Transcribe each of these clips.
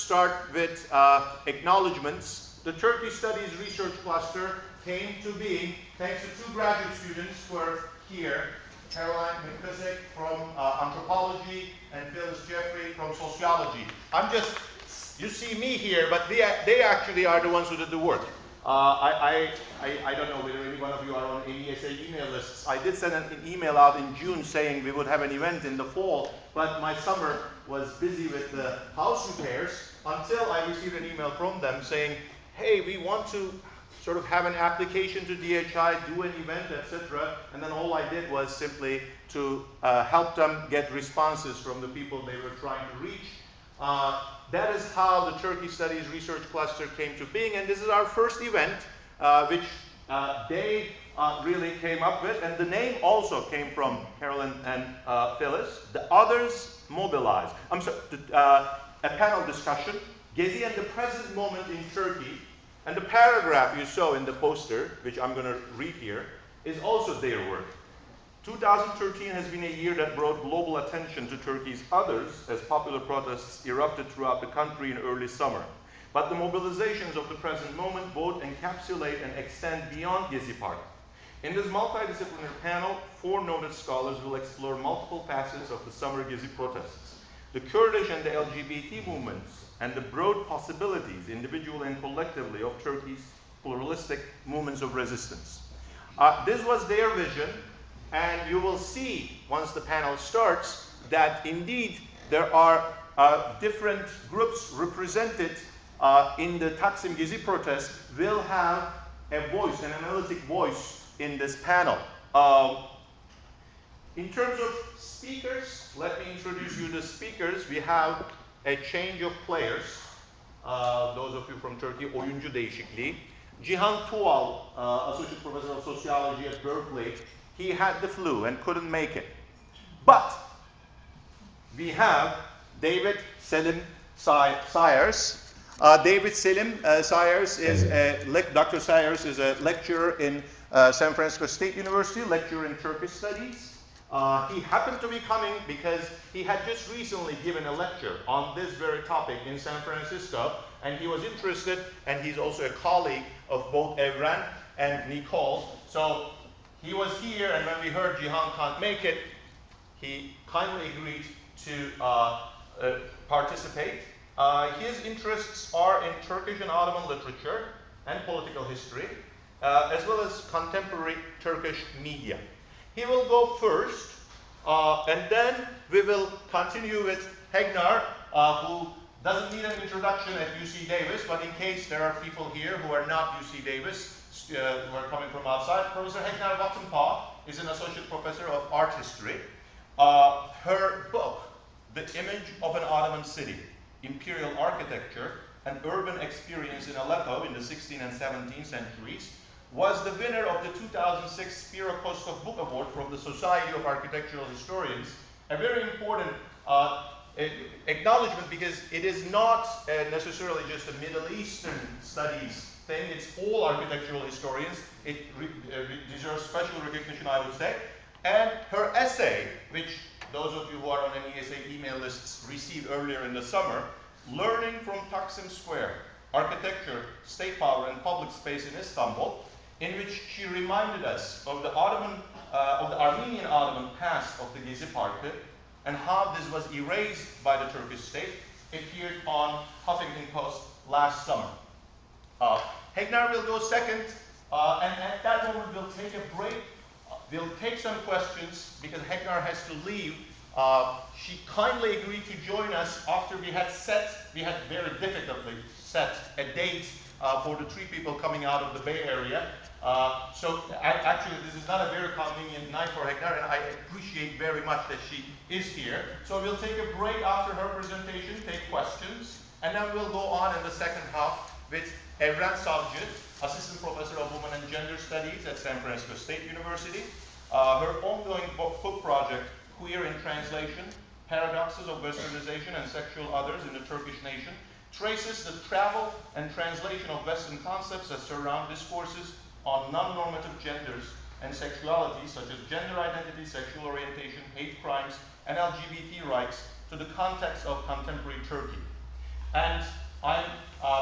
start with acknowledgements. The Turkey Studies Research Cluster came to be thanks to two graduate students who are here, Caroline McCusick from anthropology and Phyllis Jeffrey from sociology. You see me here, but they actually are the ones who did the work. I don't know whether any one of you are on AESA email lists. I did send an email out in June saying we would have an event in the fall, but my summer was busy with the house repairs until I received an email from them saying, hey, we want to sort of have an application to DHI, do an event, etc. And then all I did was simply to help them get responses from the people they were trying to reach. That is how the Turkey Studies Research Cluster came to being, and this is our first event, which they really came up with, and the name also came from Carolyn and Phyllis. The others, Mobilized. I'm sorry, a panel discussion, Gezi and the present moment in Turkey, and the paragraph you saw in the poster, which I'm going to read here, is also their work. 2013 has been a year that brought global attention to Turkey's others as popular protests erupted throughout the country in early summer. But the mobilizations of the present moment both encapsulate and extend beyond Gezi Park. In this multidisciplinary panel, 4 noted scholars will explore multiple facets of the summer Gezi protests, the Kurdish and the LGBT movements, and the broad possibilities, individually and collectively, of Turkey's pluralistic movements of resistance. This was their vision. And you will see, once the panel starts, that indeed there are different groups represented in the Taksim Gezi protest will have a voice, an analytic voice in this panel. In terms of speakers, let me introduce you to the speakers. We have a change of players. Those of you from Turkey, oyuncu değişikliği. Cihan Tuval, Associate Professor of Sociology at Berkeley. He had the flu and couldn't make it. But we have David Selim Sayers. David Selim Sayers is Dr. Sayers is a lecturer in San Francisco State University, lecturer in Turkish Studies. He happened to be coming because he had just recently given a lecture on this very topic in San Francisco, and he was interested, and he's also a colleague of both Evren and Nicole. So he was here, and when we heard Cihan can't make it, he kindly agreed to participate. His interests are in Turkish and Ottoman literature and political history, as well as contemporary Turkish media. He will go first, and then we will continue with Heghnar, who doesn't need an introduction at UC Davis, but in case there are people here who are not UC Davis, who are coming from outside, Professor Heghnar Watenpaugh is an associate professor of art history. Her book, The Image of an Ottoman City, Imperial Architecture, an Urban Experience in Aleppo in the 16th and 17th centuries, was the winner of the 2006 Spiro Kostov Book Award from the Society of Architectural Historians. A very important acknowledgement, because it is not necessarily just a Middle Eastern studies thing, it's all architectural historians. It deserves special recognition, I would say. And her essay, which those of you who are on NESA email lists received earlier in the summer, Learning from Taksim Square, Architecture, State Power and Public Space in Istanbul, in which she reminded us of the Armenian Ottoman past of the Gezi Parkı and how this was erased by the Turkish state, appeared on Huffington Post last summer. Heghnar will go second, and at that moment we'll take a break. We'll take some questions because Heghnar has to leave. She kindly agreed to join us after we had very difficultly set a date for the 3 people coming out of the Bay Area. So actually this is not a very convenient night for Heghnar, and I appreciate very much that she is here. So we'll take a break after her presentation, take questions, and then we'll go on in the second half with Evren Savci, Assistant Professor of Women and Gender Studies at San Francisco State University. Her ongoing book project, Queer in Translation, Paradoxes of Westernization and Sexual Others in the Turkish Nation, traces the travel and translation of Western concepts that surround discourses on non-normative genders and sexuality, such as gender identity, sexual orientation, hate crimes, and LGBT rights, to the context of contemporary Turkey. And I'm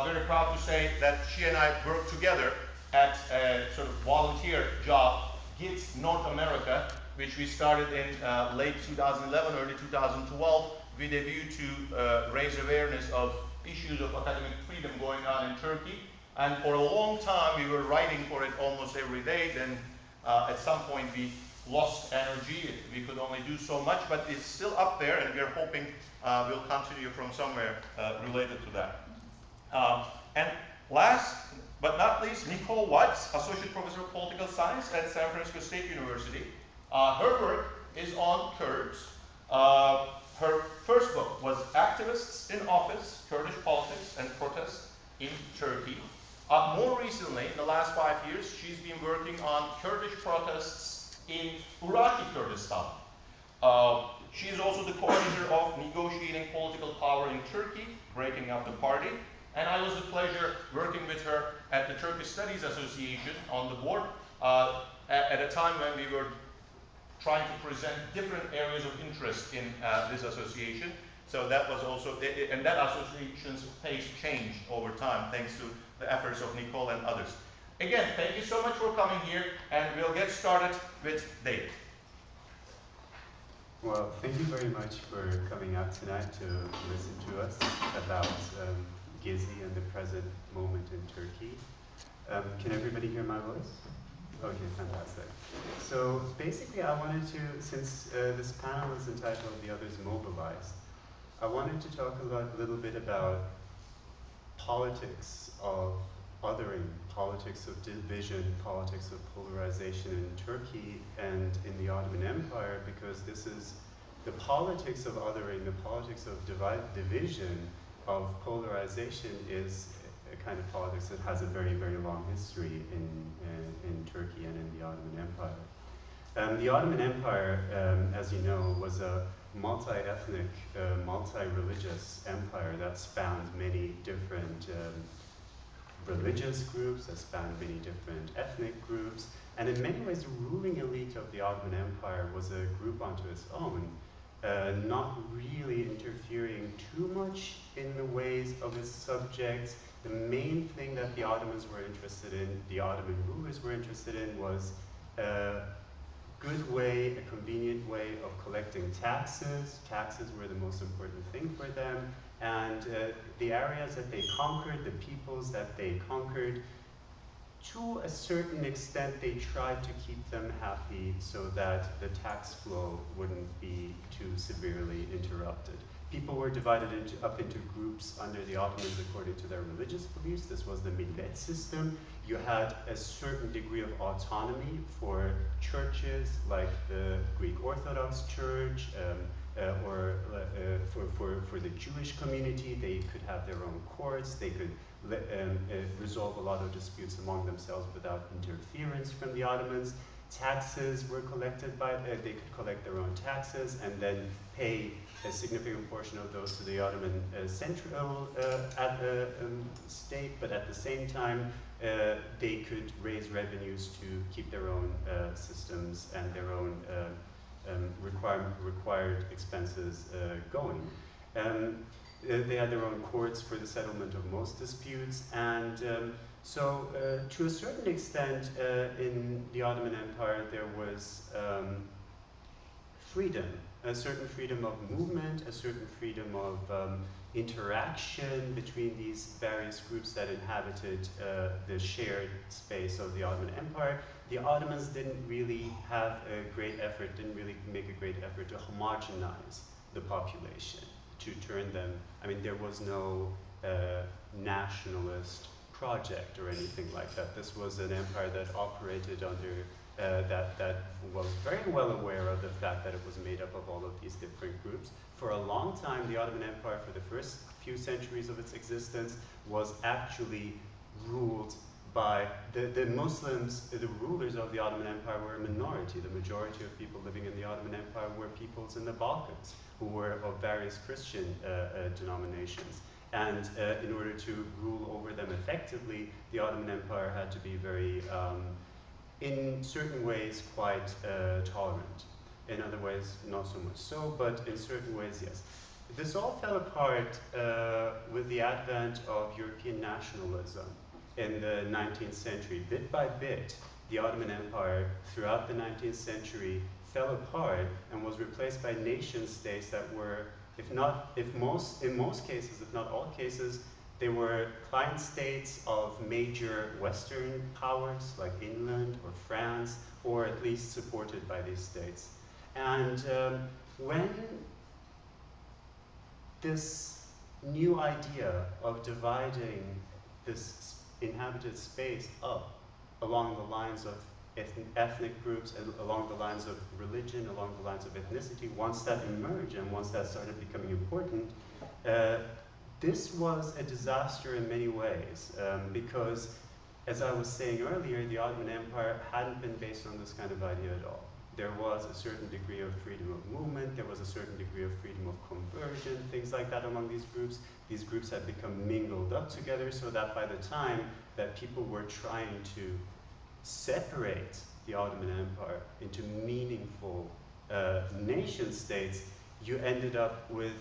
very proud to say that she and I worked together at a sort of volunteer job, Gezi North America, which we started in late 2011, early 2012, with a view to raise awareness of issues of academic freedom going on in Turkey. And for a long time, we were writing for it almost every day. Then at some point, we lost energy. We could only do so much, but it's still up there, and we're hoping we'll continue from somewhere related to that. And last but not least, Nicole Watts, Associate Professor of Political Science at San Francisco State University. Her work is on Kurds. Her first book was Activists in Office, Kurdish Politics and Protests in Turkey. More recently, in the last 5 years, she's been working on Kurdish protests in Iraqi Kurdistan. She is also the coordinator of negotiating political power in Turkey, breaking up the party. And I was the pleasure working with her at the Turkish Studies Association on the board at a time when we were trying to present different areas of interest in this association. So that was also, and that association's pace changed over time thanks to the efforts of Nicole and others. Again, thank you so much for coming here, and we'll get started with David. Well, thank you very much for coming out tonight to listen to us about Gezi and the present moment in Turkey. Can everybody hear my voice? Okay, fantastic. So basically I wanted to, since this panel is entitled The Others Mobilized, I wanted to talk a little bit about politics of othering, politics of division, politics of polarization in Turkey and in the Ottoman Empire, because this is the politics of othering, the politics of division, of polarization is a kind of politics that has a very, very long history in Turkey and in the Ottoman Empire. The Ottoman Empire, as you know, was a multi-ethnic, multi-religious empire that spanned many different religious groups, that spanned many different ethnic groups, and in many ways the ruling elite of the Ottoman Empire was a group unto its own, not really interfering too much in the ways of its subjects. The main thing that the Ottomans were interested in, the Ottoman rulers were interested in, was a good way, a convenient way of collecting taxes. Taxes were the most important thing for them, and the areas that they conquered, the peoples that they conquered, to a certain extent they tried to keep them happy so that the tax flow wouldn't be too severely interrupted. People were divided up into groups under the Ottomans according to their religious beliefs. This was the millet system. You had a certain degree of autonomy for churches like the Greek Orthodox Church, or for the Jewish community. They could have their own courts. They could resolve a lot of disputes among themselves without interference from the Ottomans. Taxes were collected by, they could collect their own taxes and then pay a significant portion of those to the Ottoman central state, but at the same time they could raise revenues to keep their own systems and their own required expenses going. They had their own courts for the settlement of most disputes, and so to a certain extent in the Ottoman Empire there was freedom, a certain freedom of movement, a certain freedom of interaction between these various groups that inhabited the shared space of the Ottoman Empire. The Ottomans didn't really have a great effort, didn't really make a great effort to homogenize the population, to turn them, I mean, there was no nationalist project or anything like that. This was an empire that operated under, that was very well aware of the fact that it was made up of all of these different groups. For a long time, the Ottoman Empire, for the first few centuries of its existence, was actually ruled by the Muslims. The rulers of the Ottoman Empire were a minority. The majority of people living in the Ottoman Empire were peoples in the Balkans who were of various Christian denominations. And in order to rule over them effectively, the Ottoman Empire had to be very, in certain ways, quite tolerant. In other ways, not so much so, but in certain ways, yes. This all fell apart with the advent of European nationalism in the 19th century. Bit by bit, the Ottoman Empire throughout the 19th century fell apart and was replaced by nation states that were, in most cases, if not all cases, they were client states of major Western powers like England or France, or at least supported by these states. And when this new idea of dividing this inhabited space up along the lines of ethnic groups and along the lines of religion, along the lines of ethnicity, once that emerged and once that started becoming important, this was a disaster in many ways because, as I was saying earlier, the Ottoman Empire hadn't been based on this kind of idea at all. There was a certain degree of freedom of movement, there was a certain degree of freedom of conversion, things like that among these groups had become mingled up together so that by the time that people were trying to separate the Ottoman Empire into meaningful nation states, you ended up with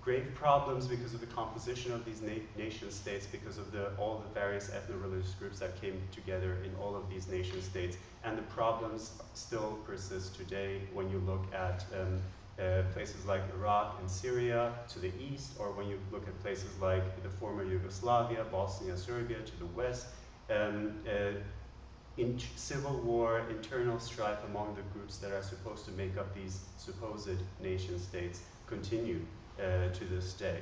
grave problems because of the composition of these nation states, because of all the various ethno-religious groups that came together in all of these nation states. And the problems still persist today when you look at places like Iraq and Syria to the east, or when you look at places like the former Yugoslavia, Bosnia, Serbia to the west. In civil war, internal strife among the groups that are supposed to make up these supposed nation states continue to this day.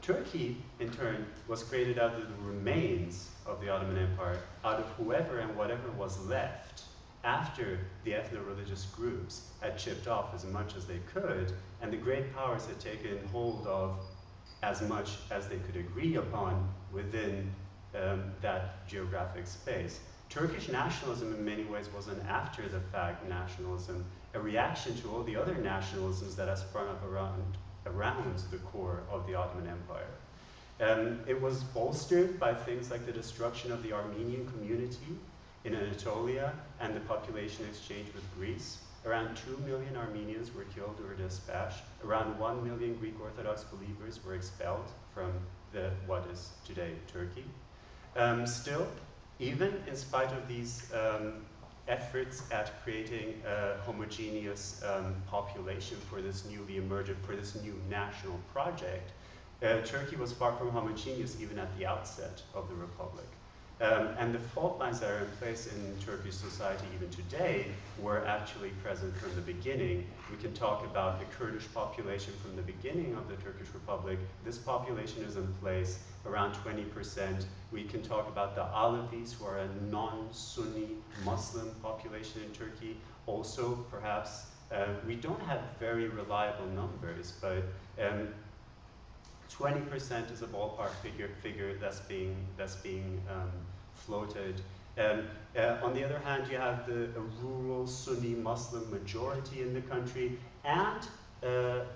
Turkey, in turn, was created out of the remains of the Ottoman Empire, out of whoever and whatever was left after the ethno-religious groups had chipped off as much as they could, and the great powers had taken hold of as much as they could agree upon within that geographic space. Turkish nationalism in many ways was an after-the-fact nationalism, a reaction to all the other nationalisms that have sprung up around the core of the Ottoman Empire. It was bolstered by things like the destruction of the Armenian community in Anatolia and the population exchange with Greece. Around 2 million Armenians were killed or dispatched. Around 1 million Greek Orthodox believers were expelled from what is today Turkey. Still, even in spite of these efforts at creating a homogeneous population for this newly emergent, for this new national project, Turkey was far from homogeneous even at the outset of the Republic. And the fault lines that are in place in Turkish society even today were actually present from the beginning. We can talk about the Kurdish population from the beginning of the Turkish Republic. This population is in place around 20%. We can talk about the Alevis, who are a non-Sunni Muslim population in Turkey. Also, perhaps, we don't have very reliable numbers, but 20% is a ballpark figure that's being floated. On the other hand, you have a rural Sunni Muslim majority in the country, and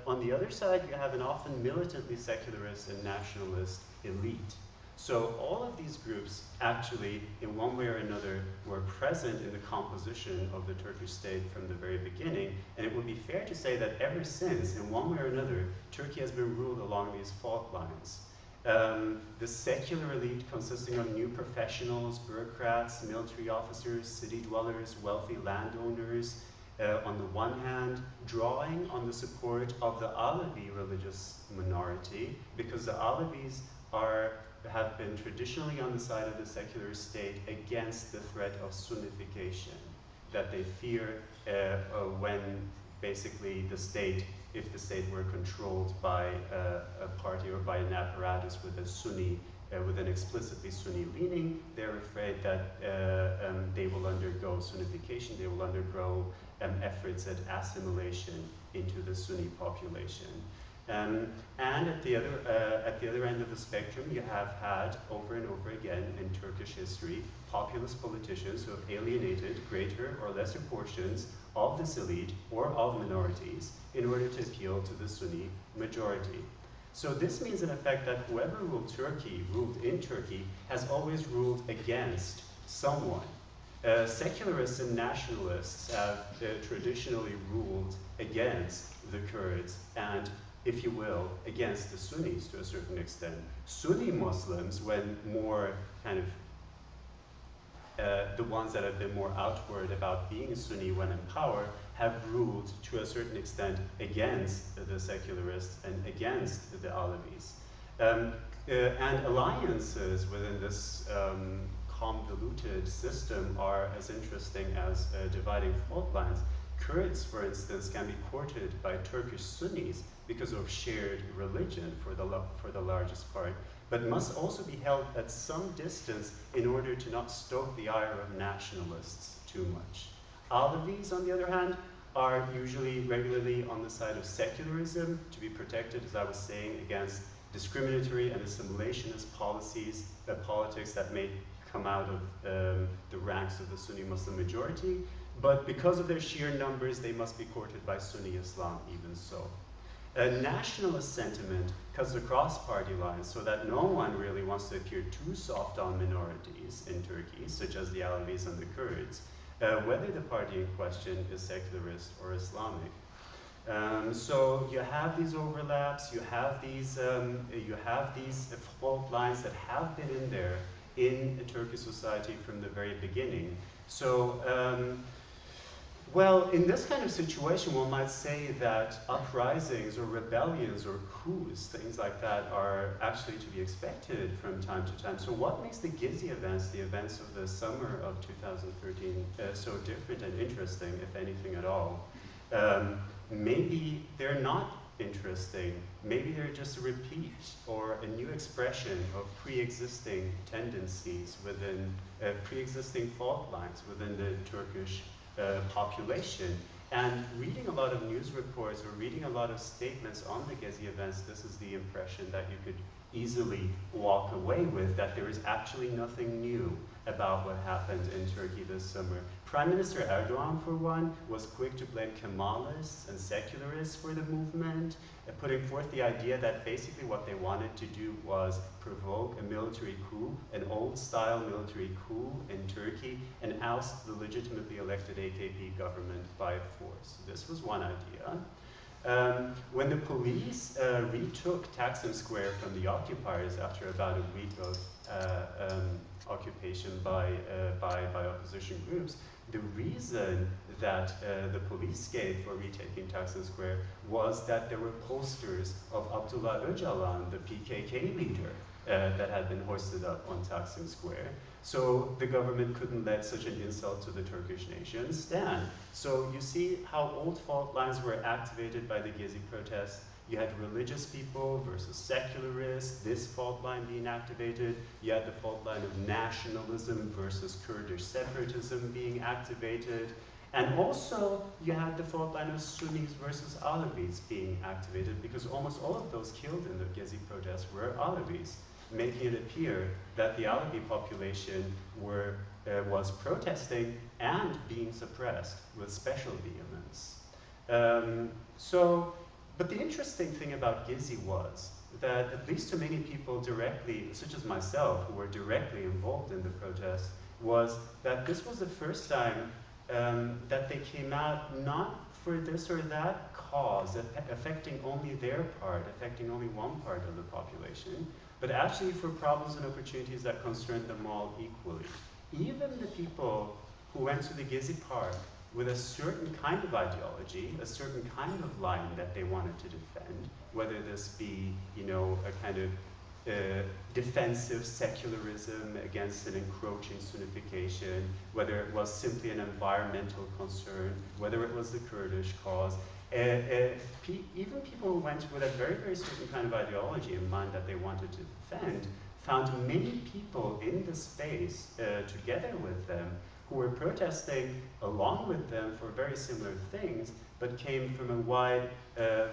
on the other side, you have an often militantly secularist and nationalist elite. So all of these groups actually, in one way or another, were present in the composition of the Turkish state from the very beginning, and it would be fair to say that ever since, in one way or another, Turkey has been ruled along these fault lines. The secular elite consisting of new professionals, bureaucrats, military officers, city dwellers, wealthy landowners, on the one hand, drawing on the support of the Alevi religious minority, because the Alevis have been traditionally on the side of the secular state against the threat of Sunnification, that they fear when basically the state, if the state were controlled by a party or by an apparatus with a Sunni, with an explicitly Sunni leaning, they're afraid that they will undergo Sunnification, they will undergo efforts at assimilation into the Sunni population. And at the other end of the spectrum, you have had over and over again in Turkish history populist politicians who have alienated greater or lesser portions of this elite or of minorities in order to appeal to the Sunni majority. So this means in effect that whoever ruled in Turkey, has always ruled against someone. Secularists and nationalists have traditionally ruled against the Kurds and if you will, against the Sunnis to a certain extent. Sunni Muslims, when more kind of the ones that have been more outward about being Sunni when in power, have ruled to a certain extent against the secularists and against the Alevis. And alliances within this convoluted system are as interesting as dividing fault lines. Kurds, for instance, can be courted by Turkish Sunnis because of shared religion for the largest part, but must also be held at some distance in order to not stoke the ire of nationalists too much. Alevis, on the other hand, are usually regularly on the side of secularism to be protected, as I was saying, against discriminatory and assimilationist policies, politics that may come out of the ranks of the Sunni Muslim majority, but because of their sheer numbers, they must be courted by Sunni Islam even so. Nationalist sentiment cuts across party lines so that no one really wants to appear too soft on minorities in Turkey, such as the Alevis and the Kurds, whether the party in question is secularist or Islamic. So you have these overlaps, you have these fault lines that have been in there in Turkish society from the very beginning. So, well, in this kind of situation, one might say that uprisings or rebellions or coups, things like that, are actually to be expected from time to time. So what makes the Gezi events, the events of the summer of 2013, so different and interesting, if anything at all? Maybe they're not interesting. Maybe they're just a repeat or a new expression of pre-existing tendencies within, pre-existing fault lines within the Turkish population. And reading a lot of news reports or reading a lot of statements on the Gezi events, this is the impression that you could easily walk away with, that there is actually nothing new about what happened in Turkey this summer. Prime Minister Erdogan, for one, was quick to blame Kemalists and secularists for the movement, putting forth the idea that basically what they wanted to do was provoke a military coup, an old-style military coup in Turkey, and oust the legitimately elected AKP government by force. This was one idea. When the police retook Taksim Square from the occupiers after about a week of occupation by opposition groups, the reason that the police gave for retaking Taksim Square was that there were posters of Abdullah Öcalan, the PKK leader, that had been hoisted up on Taksim Square. So the government couldn't let such an insult to the Turkish nation stand. So you see how old fault lines were activated by the Gezi protests. You had religious people versus secularists, this fault line being activated. You had the fault line of nationalism versus Kurdish separatism being activated. And also, you had the fault line of Sunnis versus Alevis being activated, because almost all of those killed in the Gezi protests were Alevis, making it appear that the Alevi population was protesting and being suppressed with special vehemence. But the interesting thing about Gezi was that, at least to many people directly, such as myself, who were directly involved in the protest, was that this was the first time that they came out not for this or that cause, affecting only their part, affecting only one part of the population, but actually for problems and opportunities that concerned them all equally. Even the people who went to the Gezi Park with a certain kind of ideology, a certain kind of line that they wanted to defend, whether this be, a kind of defensive secularism against an encroaching Sunnification, whether it was simply an environmental concern, whether it was the Kurdish cause. Even people who went with a very, very certain kind of ideology in mind that they wanted to defend, found many people in the space together with them who were protesting along with them for very similar things, but came from a wide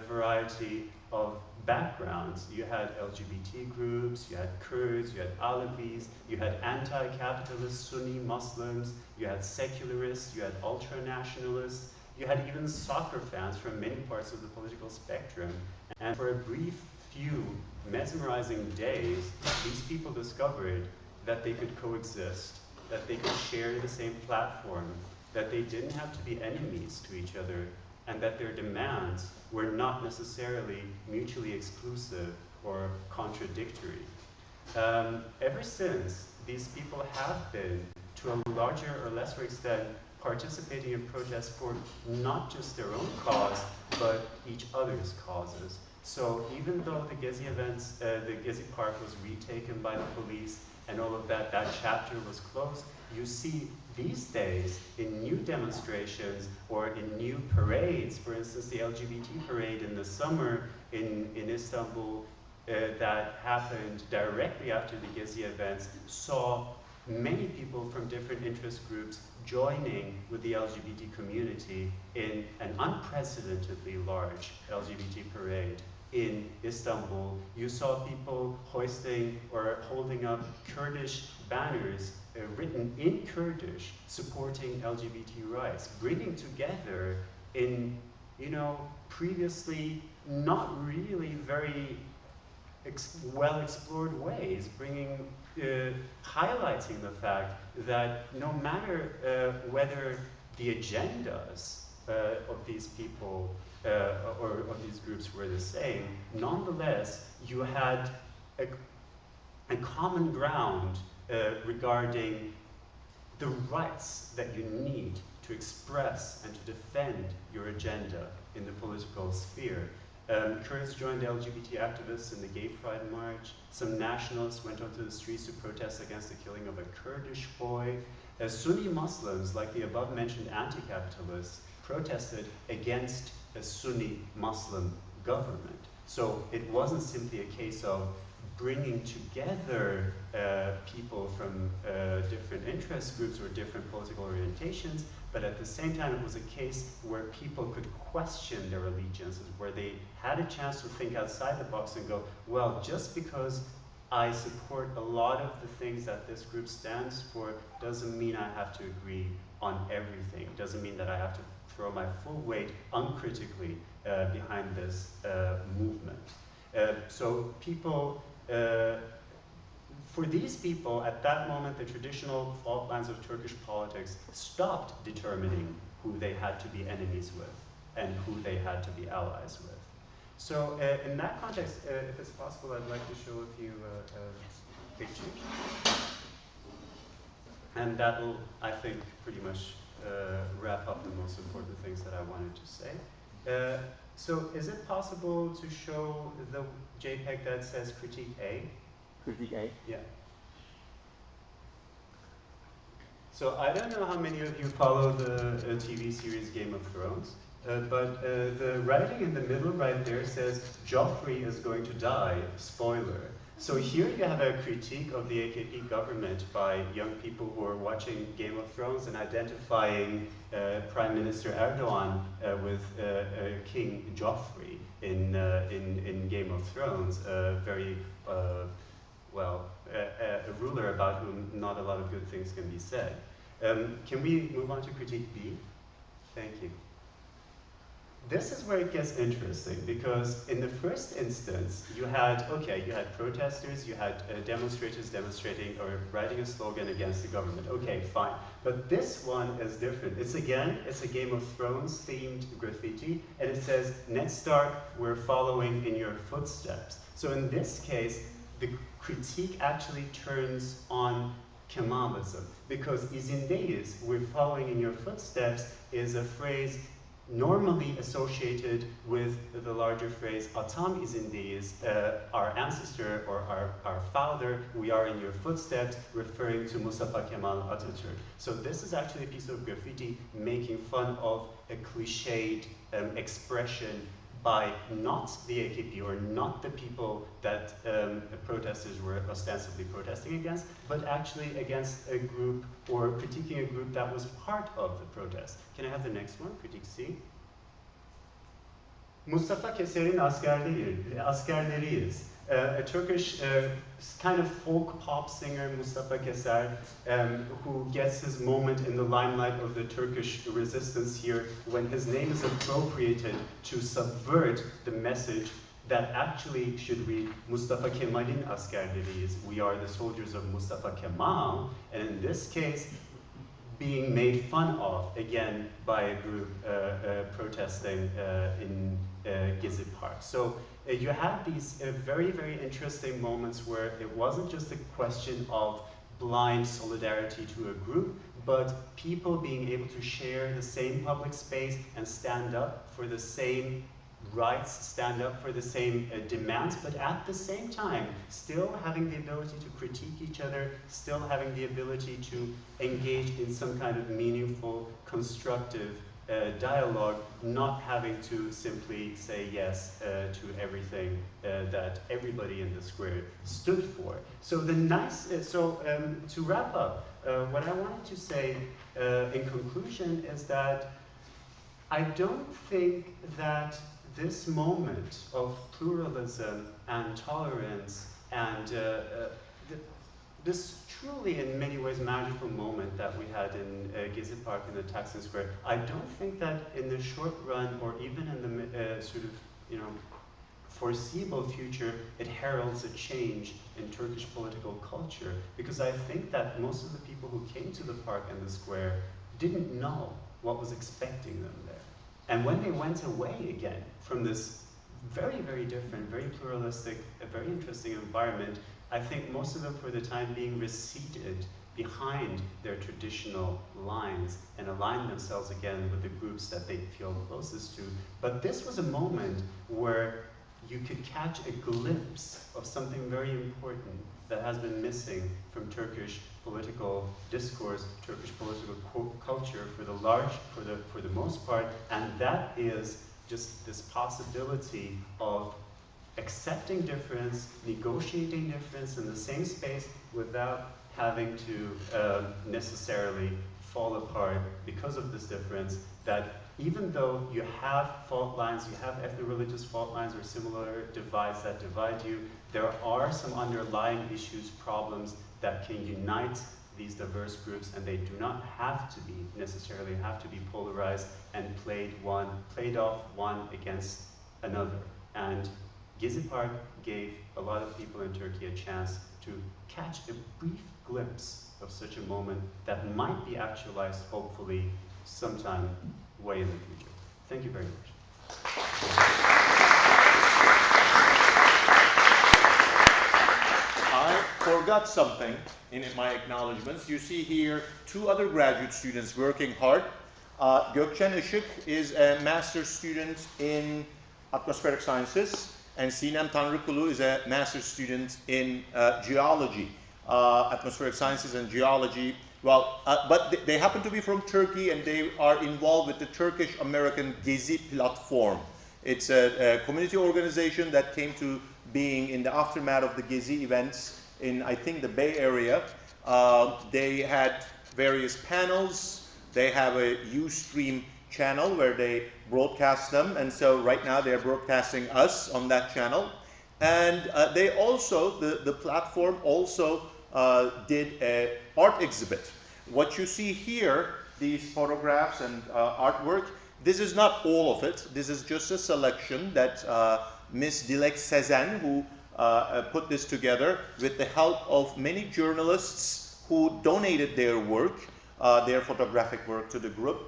variety of backgrounds. You had LGBT groups, you had Kurds, you had Alevis, you had anti-capitalist Sunni Muslims, you had secularists, you had ultra-nationalists, you had even soccer fans from many parts of the political spectrum. And for a brief few mesmerizing days, these people discovered that they could coexist, that they could share the same platform, that they didn't have to be enemies to each other, and that their demands were not necessarily mutually exclusive or contradictory. Ever since, these people have been, to a larger or lesser extent, participating in protests for not just their own cause, but each other's causes. So even though the Gezi events, the Gezi Park was retaken by the police and all of that, that chapter was closed, you see these days in new demonstrations or in new parades, for instance, the LGBT parade in the summer in Istanbul that happened directly after the Gezi events, saw many people from different interest groups joining with the LGBT community in an unprecedentedly large LGBT parade in Istanbul. You saw people hoisting or holding up Kurdish banners written in Kurdish supporting LGBT rights, bringing together in, previously not really very well explored ways, highlighting the fact that no matter whether the agendas of these people or of these groups were the same, nonetheless, you had a common ground regarding the rights that you need to express and to defend your agenda in the political sphere. Kurds joined LGBT activists in the Gay Pride March. Some nationalists went onto the streets to protest against the killing of a Kurdish boy. Sunni Muslims, like the above-mentioned anti-capitalists, protested against a Sunni Muslim government. So it wasn't simply a case of bringing together people from different interest groups or different political orientations, but at the same time it was a case where people could question their allegiances, where they had a chance to think outside the box and go, well, just because I support a lot of the things that this group stands for doesn't mean I have to agree on everything. Doesn't mean that I have to throw my full weight uncritically behind this movement. So people, for these people, at that moment, the traditional fault lines of Turkish politics stopped determining who they had to be enemies with and who they had to be allies with. So in that context, if it's possible, I'd like to show a few pictures. And that will, I think, pretty much wrap up the most important things that I wanted to say. So is it possible to show the JPEG that says critique A? Critique A? Yeah. So I don't know how many of you follow the TV series Game of Thrones, but the writing in the middle right there says, Joffrey is going to die, spoiler. So here you have a critique of the AKP government by young people who are watching Game of Thrones and identifying Prime Minister Erdogan with King Joffrey in Game of Thrones, very, a ruler about whom not a lot of good things can be said. Can we move on to critique B? Thank you. This is where it gets interesting, because in the first instance, you had protesters, you had demonstrators demonstrating or writing a slogan against the government. Okay, fine. But this one is different. It's a Game of Thrones themed graffiti, and it says, next start, we're following in your footsteps. So in this case, the critique actually turns on Kemalism, because izindeyiz, we're following in your footsteps, is a phrase normally associated with the larger phrase atam izindeyiz, our ancestor or our father, we are in your footsteps, referring to Mustafa Kemal Atatürk. So this is actually a piece of graffiti making fun of a cliched expression by not the AKP or not the people that protesters were ostensibly protesting against, but actually against a group or critiquing a group that was part of the protest. Can I have the next one, critique C? Mustafa Keser'in askerleriyiz. A Turkish kind of folk pop singer, Mustafa Keser, who gets his moment in the limelight of the Turkish resistance here when his name is appropriated to subvert the message that actually should read Mustafa Kemal'in askerleriyiz. We are the soldiers of Mustafa Kemal, and in this case, being made fun of, again, by a group protesting in Gezi Park. So you had these very, very interesting moments where it wasn't just a question of blind solidarity to a group, but people being able to share the same public space and stand up for the same rights, stand up for the same demands, but at the same time still having the ability to critique each other, still having the ability to engage in some kind of meaningful, constructive dialogue, not having to simply say yes to everything that everybody in the square stood for. So to wrap up, what I wanted to say in conclusion is that I don't think that this moment of pluralism and tolerance and this truly in many ways magical moment that we had in Gezi Park in the Taksim Square, I don't think that in the short run or even in the sort of, you know, foreseeable future, it heralds a change in Turkish political culture, because I think that most of the people who came to the park and the square didn't know what was expecting them there. And when they went away again from this very, very different, very pluralistic, a very interesting environment, I think most of them for the time being receded behind their traditional lines and aligned themselves again with the groups that they feel closest to. But this was a moment where you could catch a glimpse of something very important that has been missing from Turkish political discourse, Turkish political culture for the most part, and that is just this possibility of accepting difference, negotiating difference in the same space without having to necessarily fall apart because of this difference, that even though you have fault lines, you have ethno-religious fault lines or similar divides that divide you, there are some underlying issues, problems that can unite these diverse groups, and they do not have to be, necessarily have to be polarized and played off one against another. And Gezi Park gave a lot of people in Turkey a chance to catch a brief glimpse of such a moment that might be actualized, hopefully, sometime way in the future. Thank you very much. I forgot something in my acknowledgements. You see here two other graduate students working hard. Gökçen Işık is a master's student in atmospheric sciences, and Sinem Tanrıkulu is a master's student in geology, atmospheric sciences and geology. Well, but they happen to be from Turkey, and they are involved with the Turkish-American Gezi platform. It's a community organization that came to being in the aftermath of the Gezi events in, I think, the Bay Area. They had various panels. They have a Ustream channel where they broadcast them, and so right now they're broadcasting us on that channel. And they also, the platform also did an art exhibit. What you see here, these photographs and artwork, this is not all of it. This is just a selection that Ms. Dilek Sezen, who put this together with the help of many journalists who donated their work, their photographic work to the group.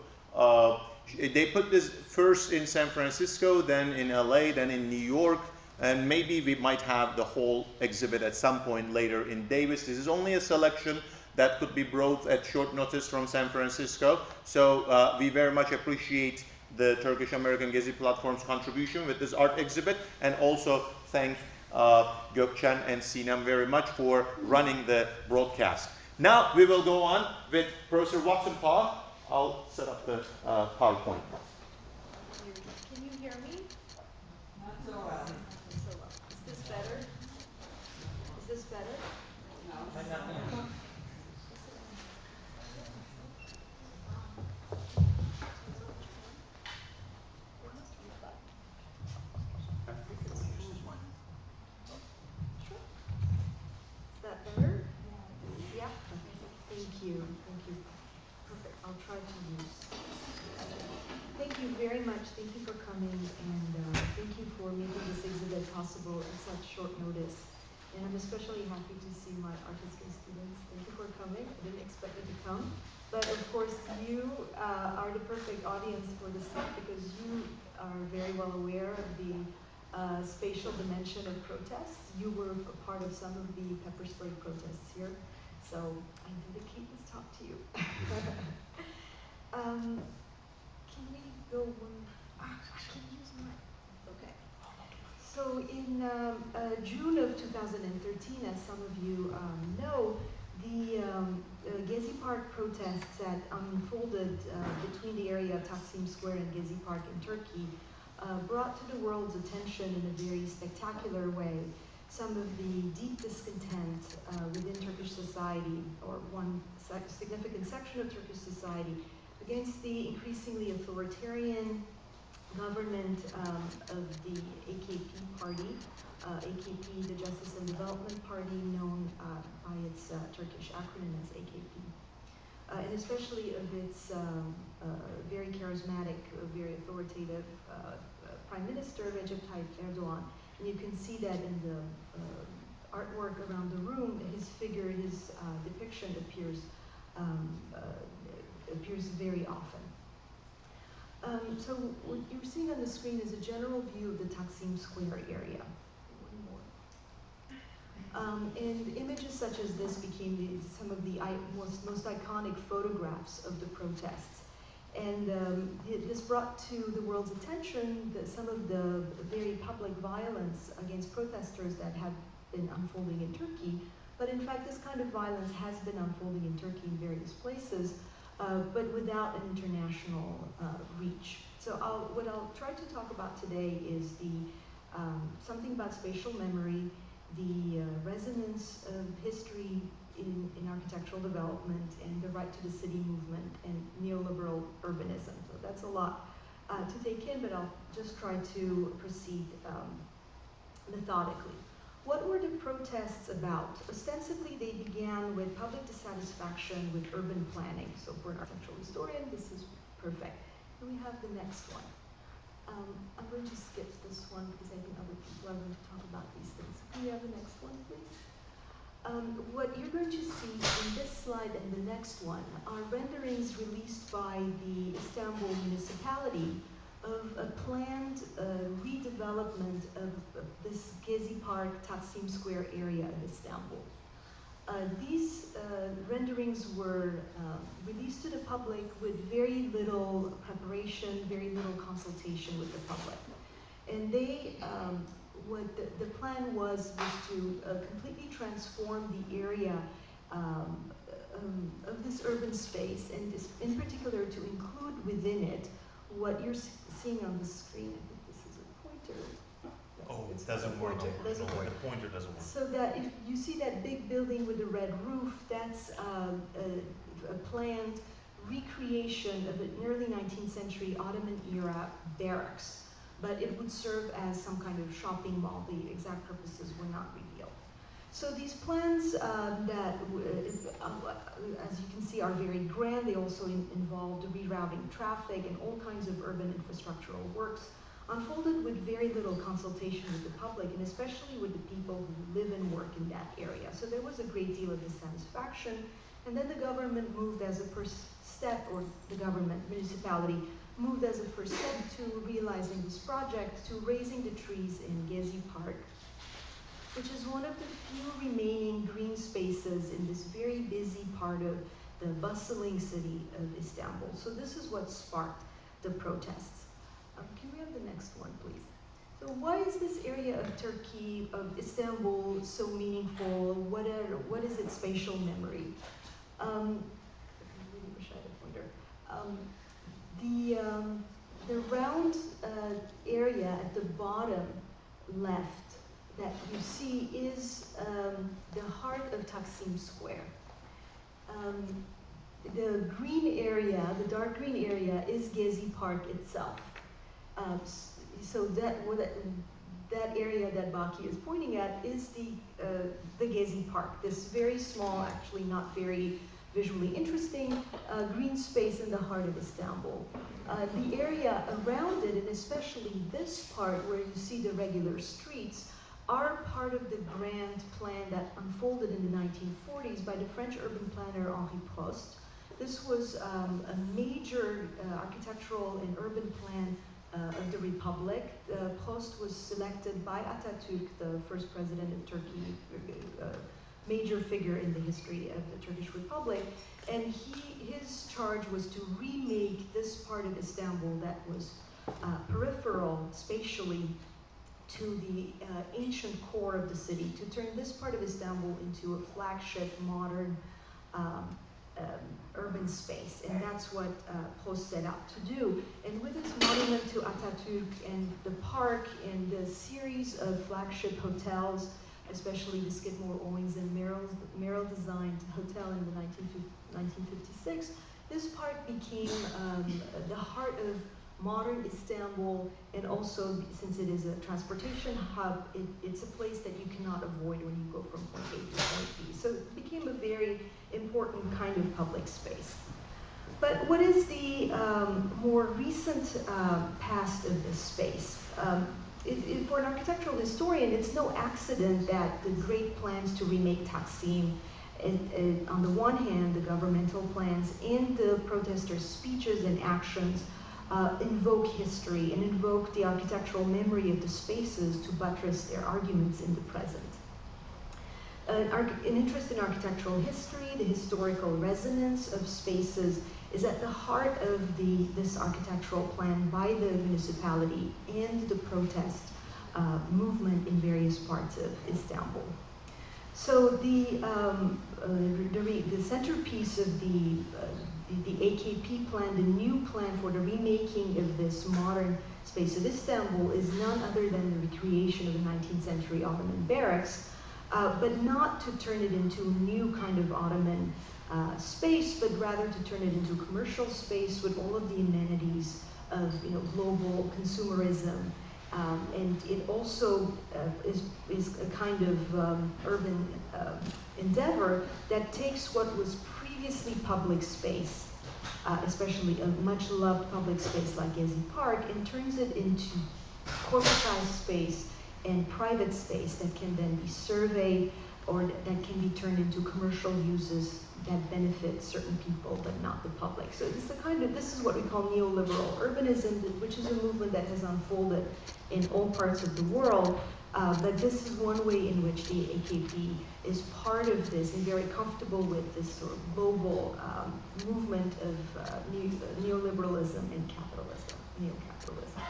They put this first in San Francisco, then in LA, then in New York, and maybe we might have the whole exhibit at some point later in Davis. This is only a selection that could be brought at short notice from San Francisco. So we very much appreciate the Turkish-American Gezi platform's contribution with this art exhibit, and also thank Gökçen and Sinem very much for running the broadcast. Now we will go on with Professor Watenpaugh. I'll set up the PowerPoint. Can you hear me? Not so well. Not so well. Is this better? Is this better? No. Is that better? Yeah. Thank you. Thank you. Perfect. I'll try to use. Thank you very much. Thank you for coming, and thank you for making this exhibit possible at such short notice. And I'm especially happy to see my art history students. Thank you for coming. I didn't expect you to come. But of course, you are the perfect audience for this talk because you are very well aware of the spatial dimension of protests. You were a part of some of the pepper spray protests here. So I dedicate this talk to you. Can we go one? I can use mine. Okay. So in June of 2013, as some of you know, the Gezi Park protests that unfolded between the area of Taksim Square and Gezi Park in Turkey brought to the world's attention in a very spectacular way some of the deep discontent within Turkish society, or one significant section of Turkish society, against the increasingly authoritarian government of the AKP party, AKP, the Justice and Development Party, known by its Turkish acronym as AKP, and especially of its very charismatic, very authoritative Prime Minister Recep Tayyip Erdogan. And you can see that in the artwork around the room. His figure, his depiction appears very often. So what you're seeing on the screen is a general view of the Taksim Square area. And images such as this became some of the most iconic photographs of the protests. And this brought to the world's attention some of the very public violence against protesters that have been unfolding in Turkey. But in fact, this kind of violence has been unfolding in Turkey in various places, but without an international reach. So what I'll try to talk about today is something about spatial memory, the resonance of history in architectural development, and the right to the city movement, and neoliberal urbanism. So that's a lot to take in, but I'll just try to proceed methodically. What were the protests about? Ostensibly, they began with public dissatisfaction with urban planning. So for an architectural historian, this is perfect. Can we have the next one? I'm going to skip this one because I think other people are going to talk about these things. Can we have the next one, please? What you're going to see in this slide and the next one are renderings released by the Istanbul municipality of a planned redevelopment of this Gezi Park, Taksim Square area of Istanbul. These renderings were released to the public with very little preparation, very little consultation with the public. And what the plan was to completely transform the area of this urban space, and in particular to include within it what you're seeing on the screen. I think this is a pointer. Oh, it doesn't work. The pointer doesn't work. So that if you see that big building with the red roof, that's a planned recreation of an early 19th century Ottoman era barracks, but it would serve as some kind of shopping mall. The exact purposes were not revealed. So these plans that, as you can see, are very grand. They also involved rerouting traffic and all kinds of urban infrastructural works, unfolded with very little consultation with the public, and especially with the people who live and work in that area. So there was a great deal of dissatisfaction. And then the government moved as a first step, or the government, municipality, moved as a first step to realizing this project, to raising the trees in Gezi Park, which is one of the few remaining green spaces in this very busy part of the bustling city of Istanbul. So this is what sparked the protests. Can we have the next one, please? So why is this area of Turkey, of Istanbul, so meaningful? What is its spatial memory? I really wish I had a pointer. The round area at the bottom left that you see is the heart of Taksim Square. The green area, the dark green area, is Gezi Park itself. So that area that Baki is pointing at is the Gezi Park, this very small, actually not very visually interesting green space in the heart of Istanbul. The area around it, and especially this part where you see the regular streets, are part of the grand plan that unfolded in the 1940s by the French urban planner Henri Prost. This was a major architectural and urban plan of the Republic. Prost was selected by Atatürk, the first president of Turkey, major figure in the history of the Turkish Republic, and his charge was to remake this part of Istanbul that was peripheral spatially to the ancient core of the city, to turn this part of Istanbul into a flagship modern urban space, and that's what Prost set out to do. And with its monument to Atatürk and the park and the series of flagship hotels, especially the Skidmore, Owings, and Merrill designed hotel in the 1956, this park became the heart of modern Istanbul, and also, since it is a transportation hub, it's a place that you cannot avoid when you go from point A to point B. So it became a very important kind of public space. But what is the more recent past of this space? For an architectural historian, it's no accident that the great plans to remake Taksim, on the one hand, the governmental plans, and the protesters' speeches and actions invoke history and invoke the architectural memory of the spaces to buttress their arguments in the present. An interest in architectural history, the historical resonance of spaces, is at the heart of this architectural plan by the municipality and the protest movement in various parts of Istanbul. So the centerpiece of the AKP plan, the new plan for the remaking of this modern space of Istanbul, is none other than the recreation of the 19th century Ottoman barracks, but not to turn it into a new kind of Ottoman space, but rather to turn it into a commercial space with all of the amenities of global consumerism. And it also is a kind of urban endeavor that takes what was previously public space, especially a much loved public space like Gezi Park, and turns it into corporatized space and private space that can then be surveyed or that can be turned into commercial uses that benefit certain people but not the public. So this is what we call neoliberal urbanism, which is a movement that has unfolded in all parts of the world. But this is one way in which the AKP is part of this and very comfortable with this sort of global movement of neoliberalism and capitalism, neo-capitalism.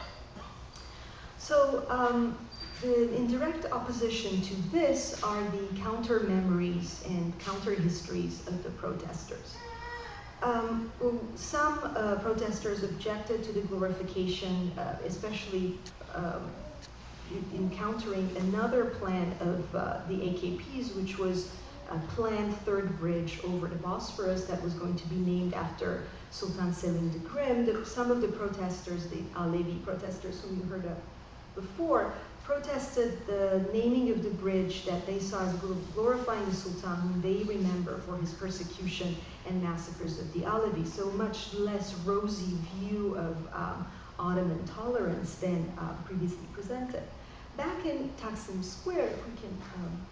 So in direct opposition to this are the counter-memories and counter-histories of the protesters. Some protesters objected to the glorification, especially encountering another plan of the AKP's, which was a planned third bridge over the Bosphorus that was going to be named after Sultan Selim the Grim. Some of the protesters, the Alevi protesters whom you heard of before, protested the naming of the bridge that they saw as glorifying the Sultan, whom they remember for his persecution and massacres of the Alevi. So much less rosy view of Ottoman tolerance than previously presented. Back in Taksim Square, if we can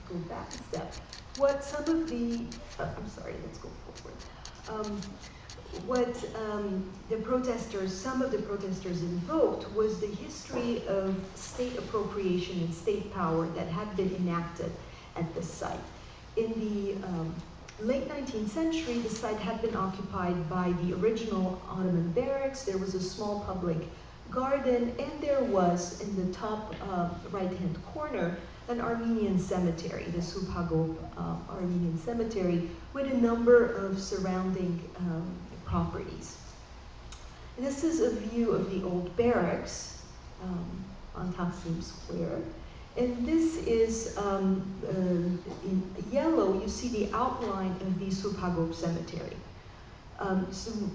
go back a step, what some of the, I'm sorry, let's go forward. What some of the protesters invoked was the history of state appropriation and state power that had been enacted at the site. In the late 19th century, the site had been occupied by the original Ottoman barracks. There was a small public garden, and there was, in the top right-hand corner, an Armenian cemetery, the Subhagop Armenian cemetery, with a number of surrounding properties. This is a view of the old barracks on Taksim Square. And this is, in yellow, you see the outline of the Subhagop cemetery,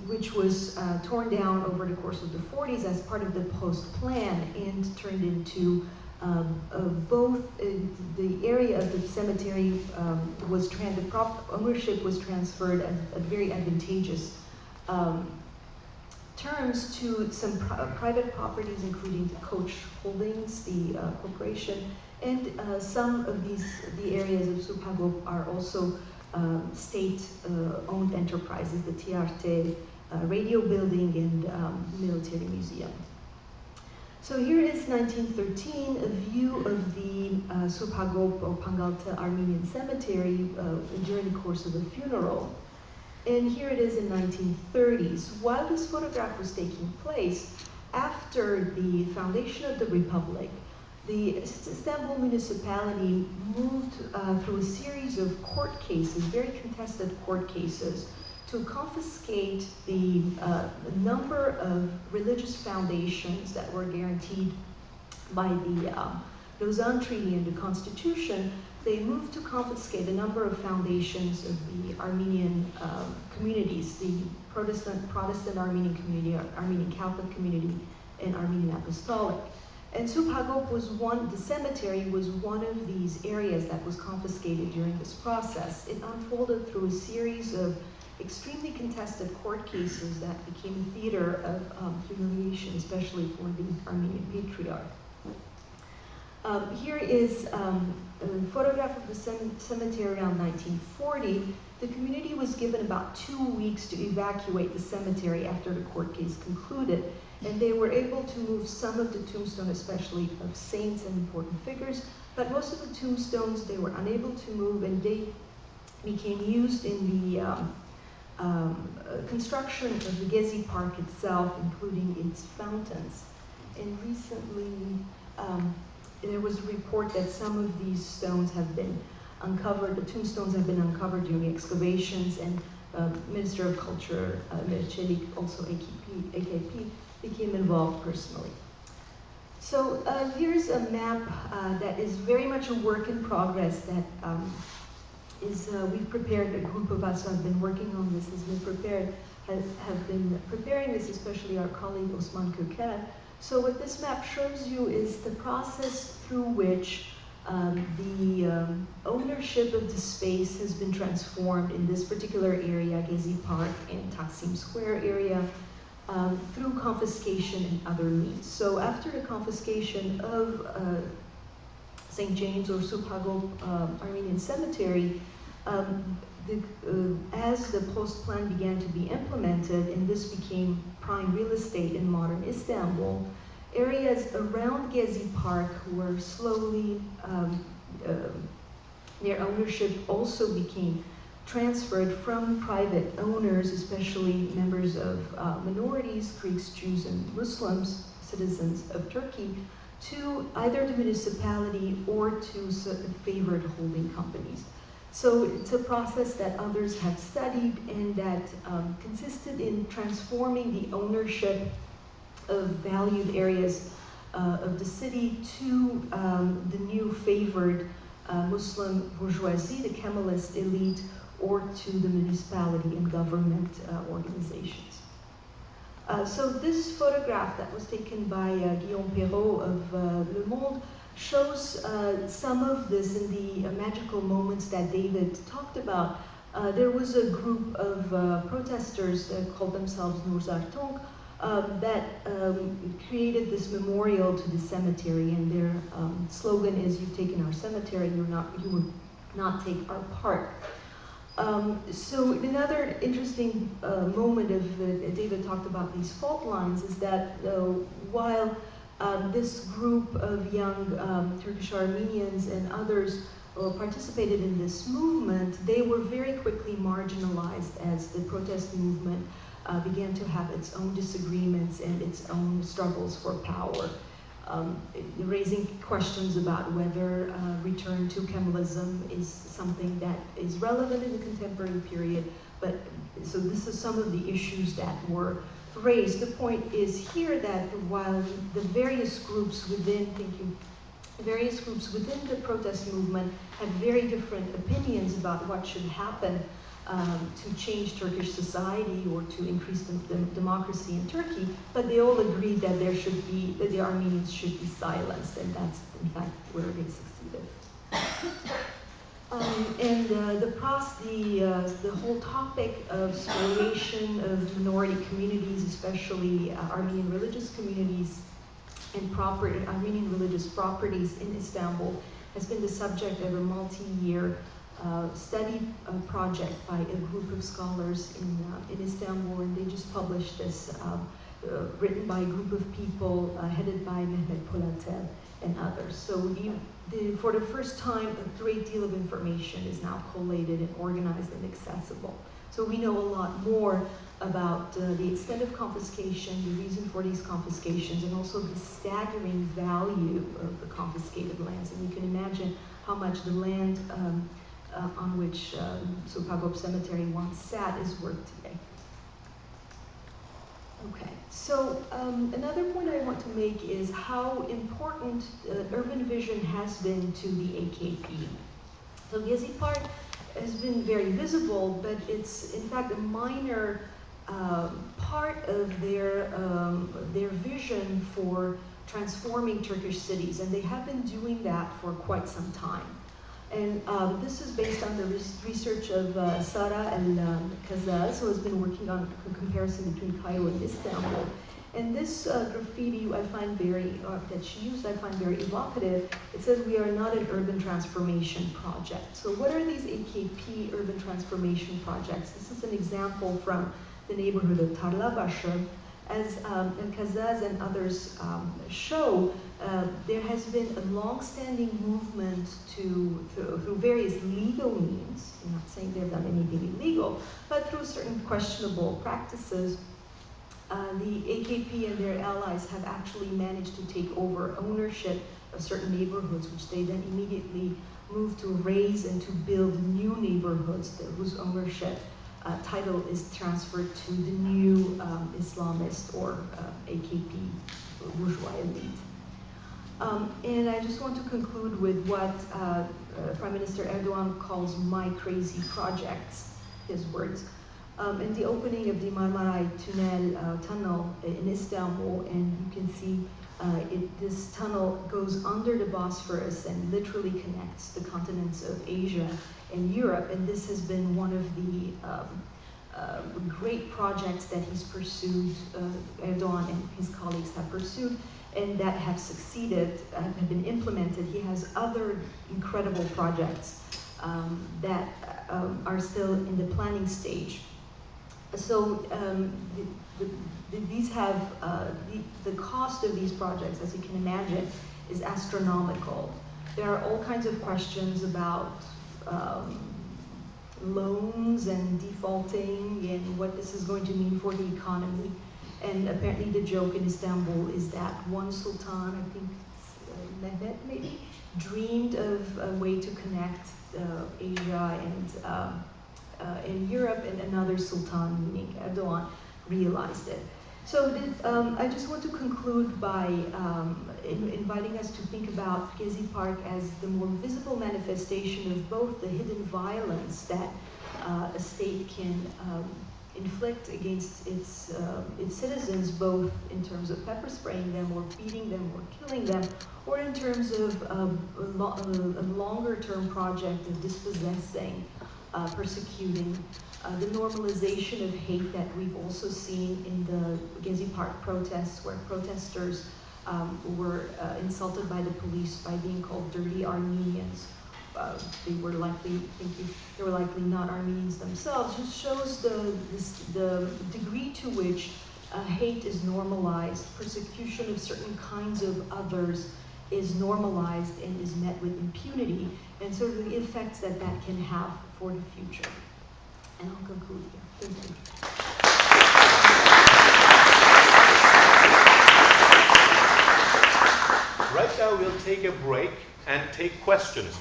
which was torn down over the course of the 40s as part of the Post plan and turned into both the area of the cemetery ownership was transferred at very advantageous terms to some private properties, including the Coach Holdings, the corporation, and some of the areas of Supagop are also state-owned enterprises, the TRT radio building and military museum. So here is 1913, a view of the Supagop or Pangalta Armenian cemetery during the course of a funeral. And here it is in 1930s. While this photograph was taking place, after the foundation of the Republic, the Istanbul municipality moved through a series of court cases, very contested court cases, to confiscate the number of religious foundations that were guaranteed by the Lausanne Treaty and the Constitution. They moved to confiscate a number of foundations of the Armenian communities, the Protestant Armenian community, Armenian Catholic community, and Armenian Apostolic. And Supagop was the cemetery was one of these areas that was confiscated during this process. It unfolded through a series of extremely contested court cases that became a theater of humiliation, especially for the Armenian patriarch. Here is a photograph of the cemetery around 1940. The community was given about 2 weeks to evacuate the cemetery after the court case concluded, and they were able to move some of the tombstones, especially of saints and important figures, but most of the tombstones they were unable to move, and they became used in the construction of the Gezi Park itself, including its fountains. And recently, there was a report that some of these stones have been uncovered, the tombstones have been uncovered during excavations, and Minister of Culture, Mircelik, also AKP, became involved personally. So here's a map that is very much a work in progress that we've prepared, a group of us who have been working on this have been preparing this, especially our colleague Osman Köker. So what this map shows you is the process through which the ownership of the space has been transformed in this particular area, Gezi Park and Taksim Square area, through confiscation and other means. So after the confiscation of St. James or Supagop Armenian Cemetery, as the post plan began to be implemented, and this became prime real estate in modern Istanbul, areas around Gezi Park were slowly, their ownership also became transferred from private owners, especially members of minorities, Greeks, Jews, and Muslims, citizens of Turkey, to either the municipality or to favored holding companies. So it's a process that others have studied and that consisted in transforming the ownership of valued areas of the city to the new favored Muslim bourgeoisie, the Kemalist elite, or to the municipality and government organizations. So this photograph that was taken by Guillaume Perrault of Le Monde shows some of this in the magical moments that David talked about. There was a group of protesters that called themselves Nur Zartonk that created this memorial to the cemetery, and their slogan is, "You've taken our cemetery, you will not take our park." So another interesting moment of David talked about these fault lines is that while this group of young Turkish Armenians and others participated in this movement, they were very quickly marginalized as the protest movement began to have its own disagreements and its own struggles for power, raising questions about whether return to Kemalism is something that is relevant in the contemporary period. But so this is some of the issues that were raised. The point is here that while the various groups within the protest movement had very different opinions about what should happen to change Turkish society or to increase the democracy in Turkey, but they all agreed that that the Armenians should be silenced, and that's in fact where they succeeded. The whole topic of spoliation of minority communities, especially Armenian religious communities and Armenian religious properties in Istanbul, has been the subject of a multi-year study project by a group of scholars in Istanbul, and they just published this, written by a group of people headed by Mehmet Polateb and others. So for the first time, a great deal of information is now collated and organized and accessible. So we know a lot more about the extent of confiscation, the reason for these confiscations, and also the staggering value of the confiscated lands. And you can imagine how much the land on which Sulpagop Cemetery once sat is worth today. Okay, so another point I want to make is how important urban vision has been to the AKP. So Gezi Park has been very visible, but it's in fact a minor part of their vision for transforming Turkish cities, and they have been doing that for quite some time. And this is based on the research of Sara El-Kazaz, who has been working on a comparison between Cairo and Istanbul. And this graffiti I find that she used, I find very evocative. It says, "We are not an urban transformation project." So what are these AKP urban transformation projects? This is an example from the neighborhood of Tarlabaşı. As El-Kazaz and others show, there has been a long-standing movement through various legal means, I'm not saying they've done anything illegal, but through certain questionable practices, the AKP and their allies have actually managed to take over ownership of certain neighborhoods, which they then immediately moved to raise and to build new neighborhoods whose ownership title is transferred to the new Islamist or AKP bourgeois elite. And I just want to conclude with what Prime Minister Erdogan calls "my crazy projects," his words. And the opening of the Marmaray tunnel in Istanbul, and you can see this tunnel goes under the Bosphorus and literally connects the continents of Asia and Europe, and this has been one of the great projects that he's pursued, Erdogan and his colleagues have pursued, and that have succeeded, have been implemented. He has other incredible projects that are still in the planning stage. So these have, the cost of these projects, as you can imagine, is astronomical. There are all kinds of questions about loans and defaulting and what this is going to mean for the economy. And apparently the joke in Istanbul is that one sultan, I think Mehmet maybe, dreamed of a way to connect Asia and Europe, and another sultan, meaning Erdogan, realized it. So I just want to conclude by inviting us to think about Gezi Park as the more visible manifestation of both the hidden violence that a state can inflict against its citizens, both in terms of pepper spraying them or beating them or killing them, or in terms of a longer-term project of dispossessing, persecuting, the normalization of hate that we've also seen in the Gezi Park protests, where protesters were insulted by the police by being called dirty Armenians. They were likely not Armenians themselves. Just shows the degree to which hate is normalized, persecution of certain kinds of others is normalized and is met with impunity, and sort of the effects that that can have for the future. And I'll conclude here. Thank you. Right now we'll take a break and take questions.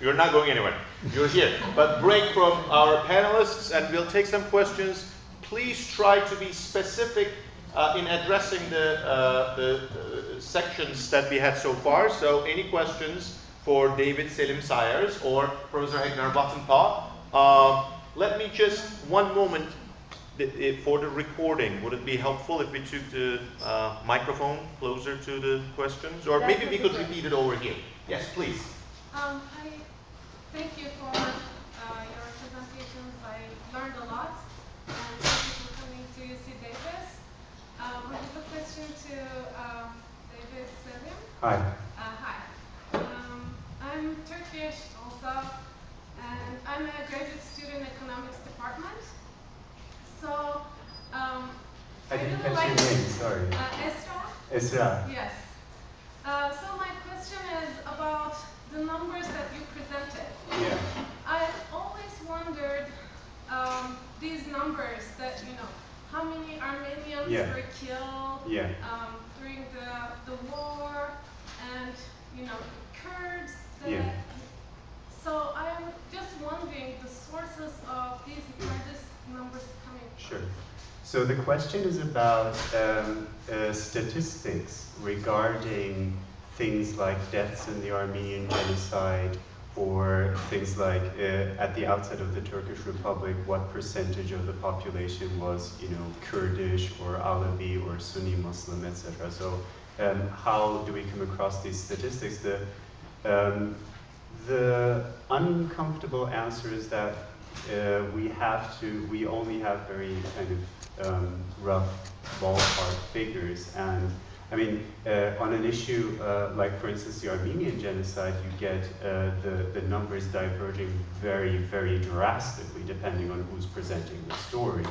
You're not going anywhere. You're here. But break from our panelists, and we'll take some questions. Please try to be specific in addressing the sections that we had so far. So any questions for David Selim Sayers or Professor Heghnar Watenpaugh? Let me just, one moment, for the recording, would it be helpful if we took the microphone closer to the questions? Or maybe we could repeat it over here. Yes, please. Hi. Thank you for your presentations. I learned a lot. And thank you for coming to UC Davis. We have a question to David Selim. Hi. Hi. I'm Turkish also, and I'm a graduate student in economics department. So I didn't really catch your name, sorry. Esra? Esra. Yes. So my question is about the numbers that you presented. Yeah. I've always wondered these numbers that, how many Armenians were killed during the war, and, Kurds. So I'm just wondering the sources of these numbers coming from. Sure. So the question is about statistics regarding things like deaths in the Armenian genocide, or things like at the outset of the Turkish Republic, what percentage of the population was, Kurdish or Alevi or Sunni Muslim, etc. So how do we come across these statistics? The uncomfortable answer is that we only have very kind of rough ballpark figures. And I mean, on an issue like, for instance, the Armenian genocide, you get the numbers diverging very, very drastically depending on who's presenting the story.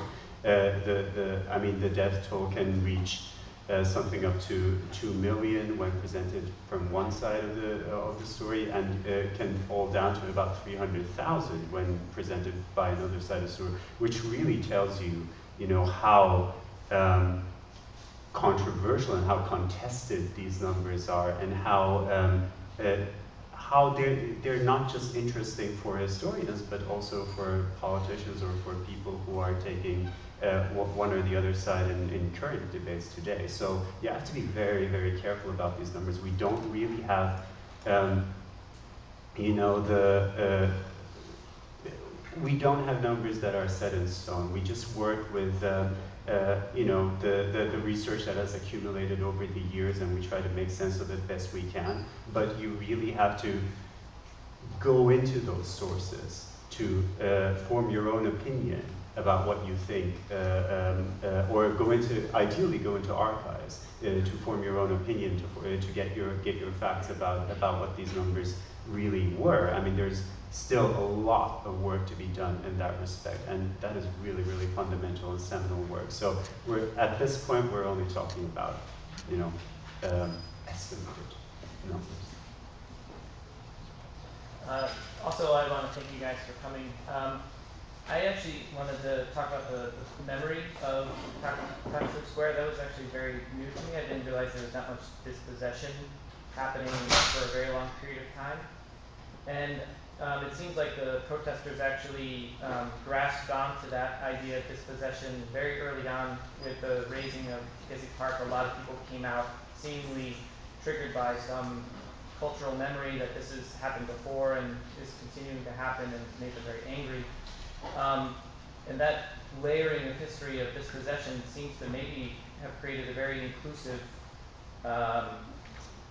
I mean, the death toll can reach something up to 2 million when presented from one side of the story, and can fall down to about 300,000 when presented by another side of the story, which really tells you, how controversial and how contested these numbers are, and how they're not just interesting for historians, but also for politicians or for people who are taking one or the other side in current debates today. So you have to be very, very careful about these numbers. We don't really have, we don't have numbers that are set in stone. We just work with the research that has accumulated over the years, and we try to make sense of it best we can. But you really have to go into those sources to form your own opinion about what you think, or ideally go into archives to form your own opinion, to get your facts about what these numbers really were. I mean, there's still a lot of work to be done in that respect, and that is really, really fundamental and seminal work. So at this point, we're only talking about, estimated numbers. Also, I want to thank you guys for coming. I actually wanted to talk about the memory of Taksim Square. That was actually very new to me. I didn't realize there was that much dispossession happening for a very long period of time. And it seems like the protesters actually grasped onto that idea of dispossession very early on with the raising of Gezi Park. A lot of people came out seemingly triggered by some cultural memory that this has happened before and is continuing to happen, and made them very angry. And that layering of history of dispossession seems to maybe have created a very inclusive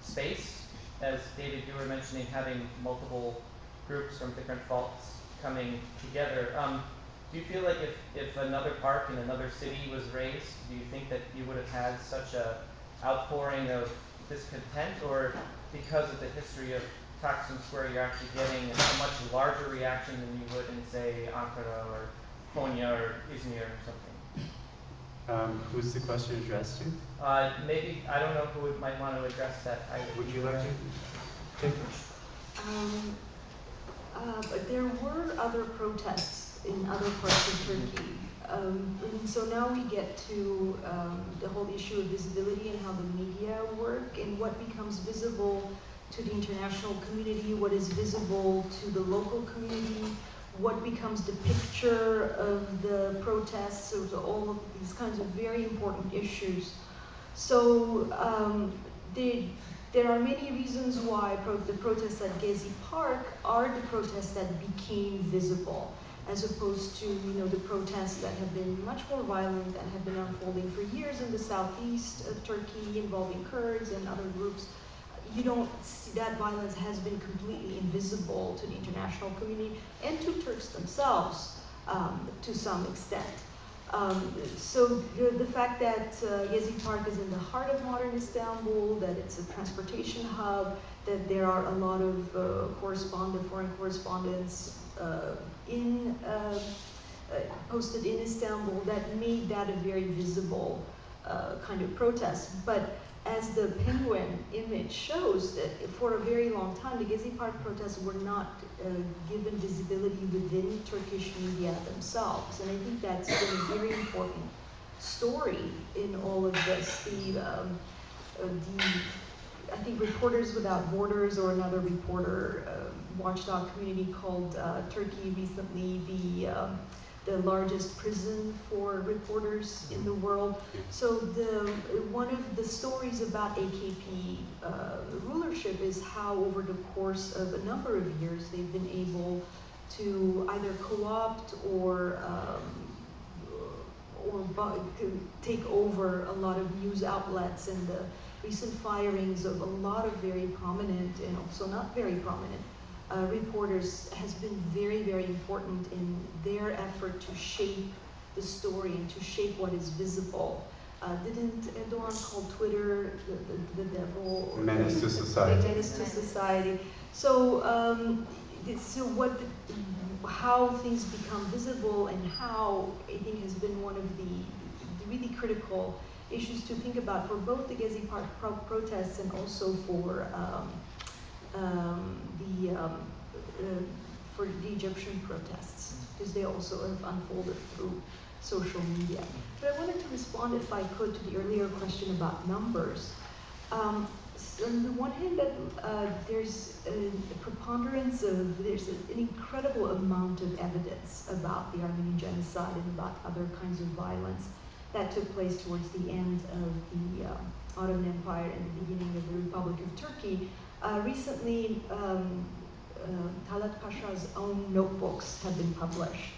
space. As David, you were mentioning, having multiple groups from different faults coming together. Do you feel like if another park in another city was raised, do you think that you would have had such a outpouring of discontent, or because of the history of Taksim Square, you're actually getting a much larger reaction than you would in, say, Ankara or Konya or Izmir or something? Who's the question addressed to? Maybe, I don't know who might want to address that. Would you like to take it? But there were other protests in other parts of Turkey. And so now we get to the whole issue of visibility and how the media work, and what becomes visible to the international community, what is visible to the local community, what becomes the picture of the protests, or all of these kinds of very important issues. So there are many reasons why the protests at Gezi Park are the protests that became visible, as opposed to the protests that have been much more violent and have been unfolding for years in the southeast of Turkey, involving Kurds and other groups. you don't see that violence has been completely invisible to the international community and to Turks themselves to some extent. So the fact that Gezi Park is in the heart of modern Istanbul, that it's a transportation hub, that there are a lot of foreign correspondents posted in Istanbul, that made that a very visible kind of protest. But as the penguin image shows, that for a very long time, the Gezi Park protests were not given visibility within Turkish media themselves. And I think that's been a very important story in all of this. I think Reporters Without Borders, or another reporter watchdog community called Turkey recently, the largest prison for reporters in the world. So one of the stories about AKP rulership is how over the course of a number of years they've been able to either co-opt or take over a lot of news outlets, and the recent firings of a lot of very prominent and also not very prominent reporters has been very, very important in their effort to shape the story and to shape what is visible. Didn't Erdogan call Twitter the devil? Menace to society. Menace to society. So, how things become visible, and how I think has been one of the really critical issues to think about for both the Gezi Park protests and also for the Egyptian protests, because they also have unfolded through social media. But I wanted to respond, if I could, to the earlier question about numbers. So on the one hand, there's a preponderance of, there's an incredible amount of evidence about the Armenian genocide and about other kinds of violence that took place towards the end of the Ottoman Empire and the beginning of the Republic of Turkey. Recently, Talat Pasha's own notebooks have been published.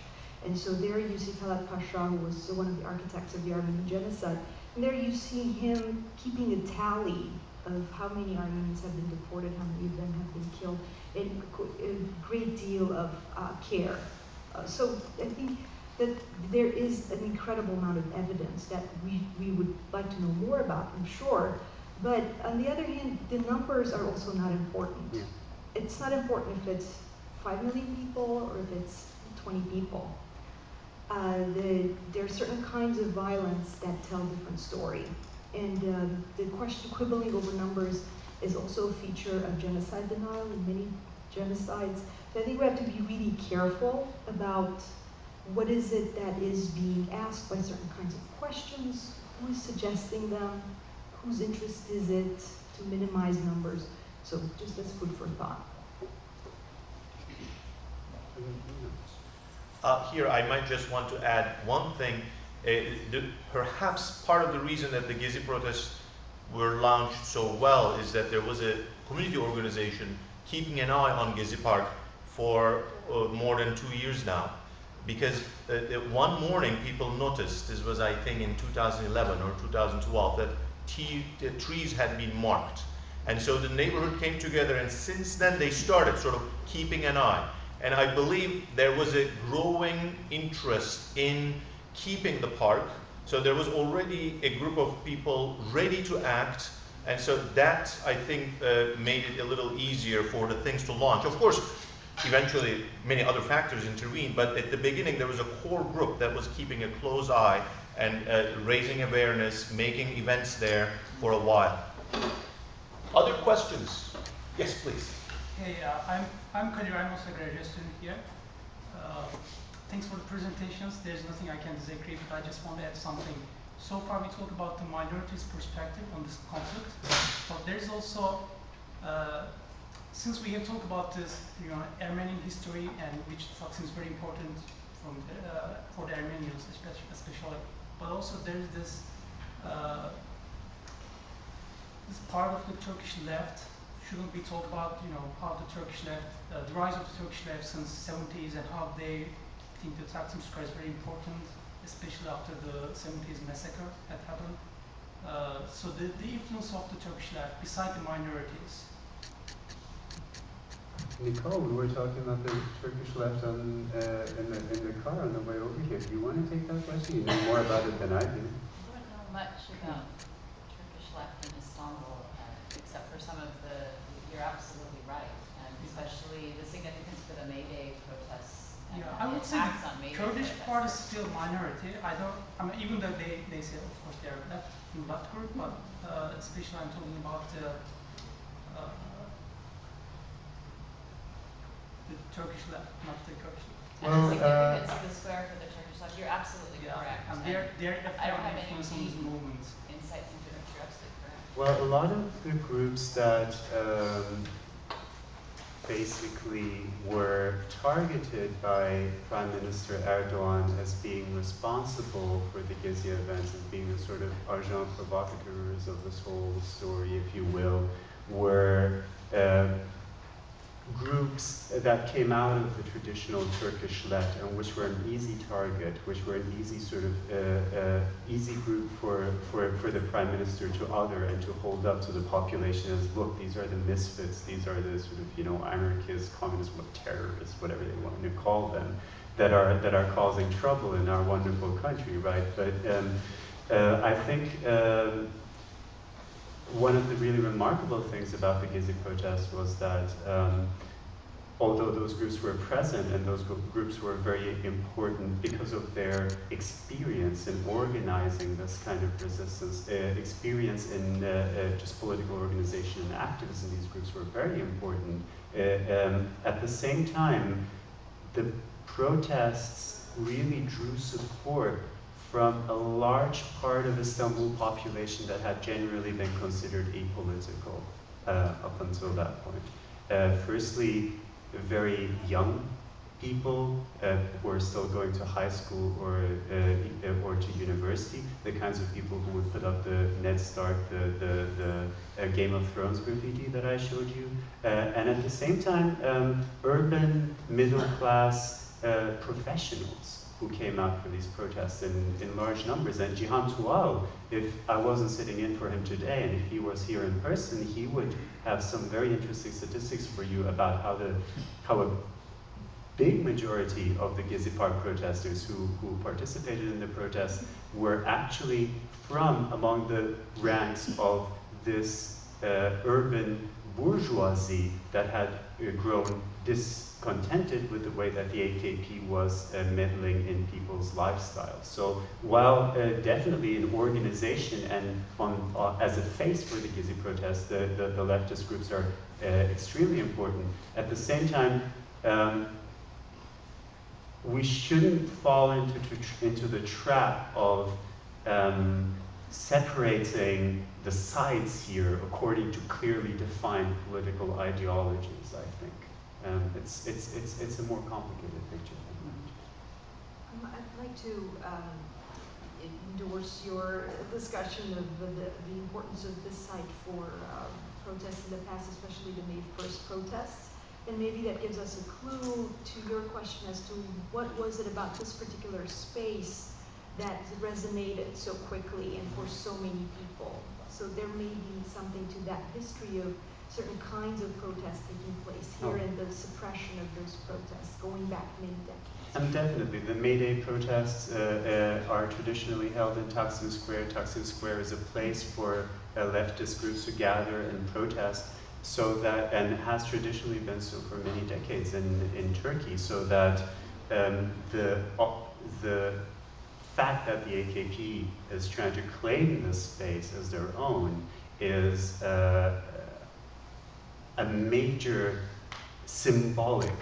And so there you see Talat Pasha, who was one of the architects of the Armenian genocide, and there you see him keeping a tally of how many Armenians have been deported, how many of them have been killed, and a great deal of care. So I think that there is an incredible amount of evidence that we would like to know more about, I'm sure. But on the other hand, the numbers are also not important. Yeah. It's not important if it's 5 million people or if it's 20 people. There are certain kinds of violence that tell a different story. And the question quibbling over numbers is also a feature of genocide denial in many genocides. So I think we have to be really careful about what is it that is being asked by certain kinds of questions, who is suggesting them, whose interest is it to minimize numbers. So just as food for thought. Here, I might just want to add one thing. Perhaps part of the reason that the Gezi protests were launched so well is that there was a community organization keeping an eye on Gezi Park for more than 2 years now. Because one morning people noticed, this was I think in 2011 or 2012, that the trees had been marked. And so the neighborhood came together, and since then they started sort of keeping an eye. And I believe there was a growing interest in keeping the park. So there was already a group of people ready to act. And so that, I think, made it a little easier for the things to launch. Of course, eventually many other factors intervened, but at the beginning there was a core group that was keeping a close eye and raising awareness, making events there for a while. Other questions? Yes, please. Hey, I'm Kadir. I'm also a graduate student here. Thanks for the presentations. There's nothing I can disagree, but I just want to add something. So far we talked about the minorities' perspective on this conflict, but there's also, since we have talked about this, Armenian history, and which seems very important for the Armenians especially, but also there's this this part of the Turkish left. Shouldn't we talk about how the Turkish left, the rise of the Turkish left since the 70s, and how they think the Taksim Square is very important, especially after the 70s massacre that happened. So the influence of the Turkish left beside the minorities. Nicole, we were talking about the Turkish left on, in the car on the way over here. Do you want to take that question? You know more about it than I do. I don't know much about Turkish left in Istanbul, except for some of the, you're absolutely right, and especially the significance for the May Day protests and Yeah, the I would say attacks on May Day Kurdish protests. part is still minority. I mean, even though they say, of course, they're left group, but especially I'm talking about the Turkish left, not the Kurdish left. And the significance of the square for the Turkish left, you're absolutely correct. And they're I don't have definitely any influencing these movements. insights into it, you're absolutely correct. Well, a lot of the groups that basically were targeted by Prime Minister Erdogan as being responsible for the Gezi events, as being the sort of agents provocateurs of this whole story, if you will, were groups that came out of the traditional Turkish left and which were an easy target, which were an easy sort of easy group for the Prime Minister to other and to hold up to the population as, look, these are the misfits, these are the sort of, you know, anarchists, communists, terrorists, whatever they want to call them, that are causing trouble in our wonderful country, right? But I think one of the really remarkable things about the Gezi protests was that although those groups were present and those groups were very important because of their experience in organizing this kind of resistance, experience in just political organization and activism, these groups were very important. At the same time, the protests really drew support from a large part of Istanbul population that had generally been considered apolitical up until that point. Firstly, very young people who are still going to high school or to university, the kinds of people who would put up the Ned Stark, the Game of Thrones graffiti that I showed you, and at the same time, urban middle-class professionals who came out for these protests in large numbers. And Cihan Tuğal, if I wasn't sitting in for him today, and if he was here in person, he would have some very interesting statistics for you about how a big majority of the Gezi Park protesters who participated in the protests were actually from among the ranks of this urban bourgeoisie that had grown discontented with the way that the AKP was meddling in people's lifestyles. So while definitely an organization and as a face for the Gezi protests, the leftist groups are extremely important. At the same time, we shouldn't fall into the trap of separating the sides here according to clearly defined political ideologies, I think. It's a more complicated picture than that. I'd like to endorse your discussion of the importance of this site for protests in the past, especially the May 1st protests. And maybe that gives us a clue to your question as to what was it about this particular space that resonated so quickly and for so many people. So there may be something to that history of certain kinds of protests taking place here and the suppression of those protests going back many decades. And definitely, the May Day protests are traditionally held in Taksim Square. Taksim Square is a place for leftist groups to gather and protest, so that, and has traditionally been so for many decades in Turkey, so that the fact that the AKP is trying to claim this space as their own is a major symbolic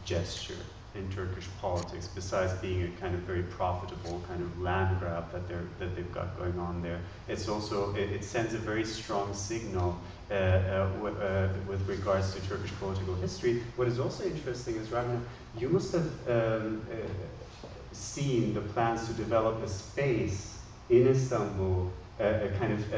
gesture in Turkish politics, besides being a kind of very profitable kind of land grab that they've got going on there. It's also, it sends a very strong signal with regards to Turkish political history. What is also interesting is, Ragnar, you must have seen the plans to develop a space in Istanbul, a kind of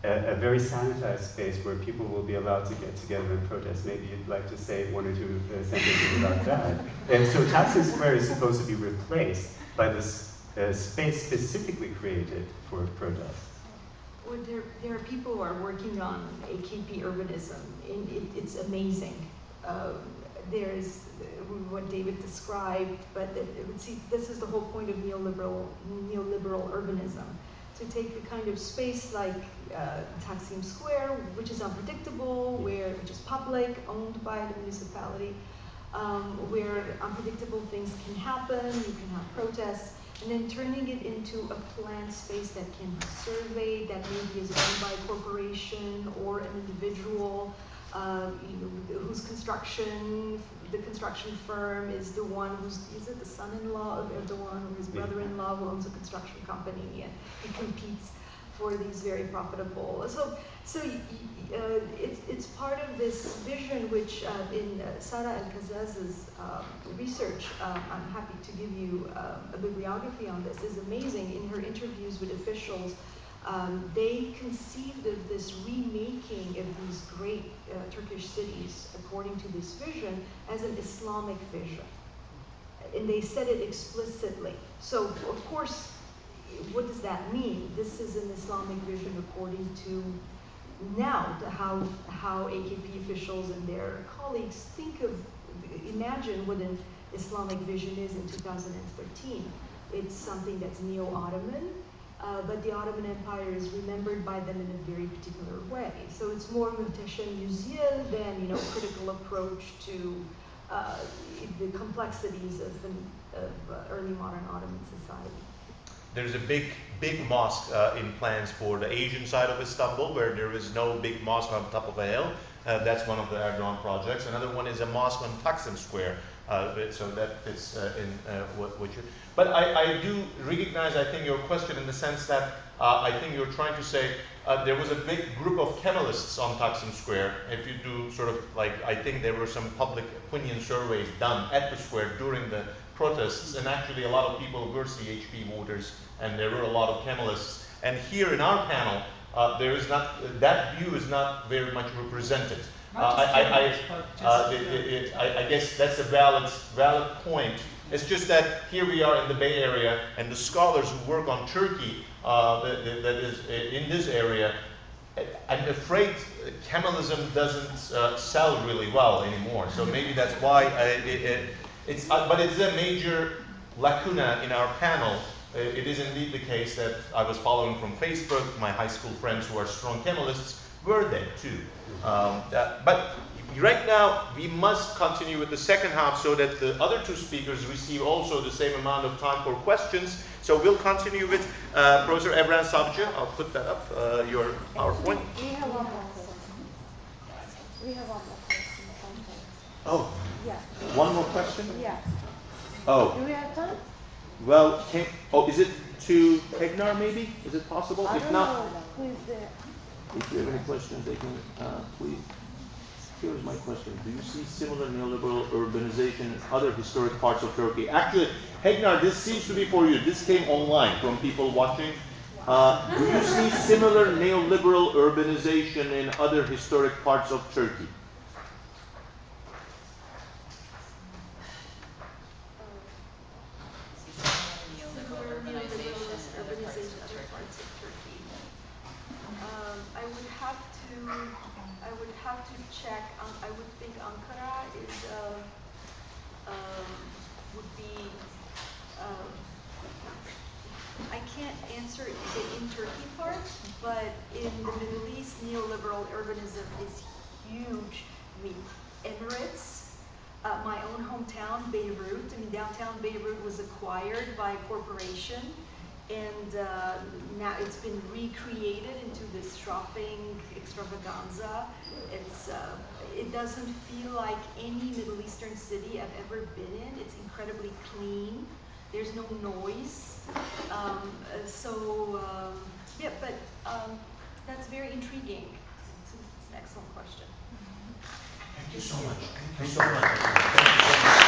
a very sanitized space where people will be allowed to get together and protest. Maybe you'd like to say one or two sentences about that. And so Taksim Square is supposed to be replaced by this a space specifically created for protests? Well, there are people who are working on AKP urbanism, and it's amazing. There's what David described, but see, this is the whole point of neoliberal urbanism, to take a kind of space like Taksim Square, which is unpredictable, which is public, owned by the municipality, where unpredictable things can happen, you can have protests, and then turning it into a planned space that can be surveyed, that maybe is owned by a corporation or an individual, whose the construction firm is the one is it the son-in-law of Erdogan or his brother-in-law who owns a construction company, and he competes for these very profitable. So it's part of this vision which in Sara El-Kazaz's research, I'm happy to give you a bibliography on this, is amazing. In her interviews with officials, they conceived of this remaking of these great Turkish cities according to this vision as an Islamic vision. And they said it explicitly. So, of course, what does that mean? This is an Islamic vision according to now how AKP officials and their colleagues imagine what an Islamic vision is in 2013. It's something that's neo-Ottoman, but the Ottoman Empire is remembered by them in a very particular way. So it's more muhteşem yüzyıl than critical approach to the complexities of early modern Ottoman society. There's a big mosque in plans for the Asian side of Istanbul, where there is no big mosque on top of a hill. That's one of the Erdogan projects. Another one is a mosque on Taksim Square. So that fits in what you. But I do recognize, I think, your question in the sense that I think you're trying to say there was a big group of Kemalists on Taksim Square. If you do sort of I think there were some public opinion surveys done at the square during the protests, and actually a lot of people were CHP voters, and there were a lot of Kemalists. And here in our panel, there is not that view is not very much represented. I guess that's a valid point. It's just that here we are in the Bay Area, and the scholars who work on Turkey that is in this area, I'm afraid Kemalism doesn't sell really well anymore. So maybe that's why but it's a major lacuna in our panel. It is indeed the case that I was following from Facebook. My high school friends who are strong Kemalists were there too. But right now, we must continue with the second half so that the other two speakers receive also the same amount of time for questions. So we'll continue with Professor Evren Savci. I'll put that up, your PowerPoint. We have one more question. We have one more question. Oh. Yeah. One more question? Yeah. Oh. Do we have time? Well, is it to Heghnar maybe? Is it possible? I If don't not, know. Who is there? If you have any questions, they can please. Here's my question. Do you see similar neoliberal urbanization in other historic parts of Turkey? actually, Heghnar, this seems to be for you. This came online from people watching. Do you see similar neoliberal urbanization in other historic parts of Turkey? I would have to check. I would think Ankara would be. I can't answer the in Turkey part, but in the Middle East, neoliberal urbanism is huge. I mean, Emirates, my own hometown, Beirut. I mean, downtown Beirut was acquired by a corporation. And now it's been recreated into this shopping extravaganza. It doesn't feel like any Middle Eastern city I've ever been in. It's incredibly clean. There's no noise. Yeah, but that's very intriguing. It's an excellent question. Thank you so much. Thank you so much. Thank you so much.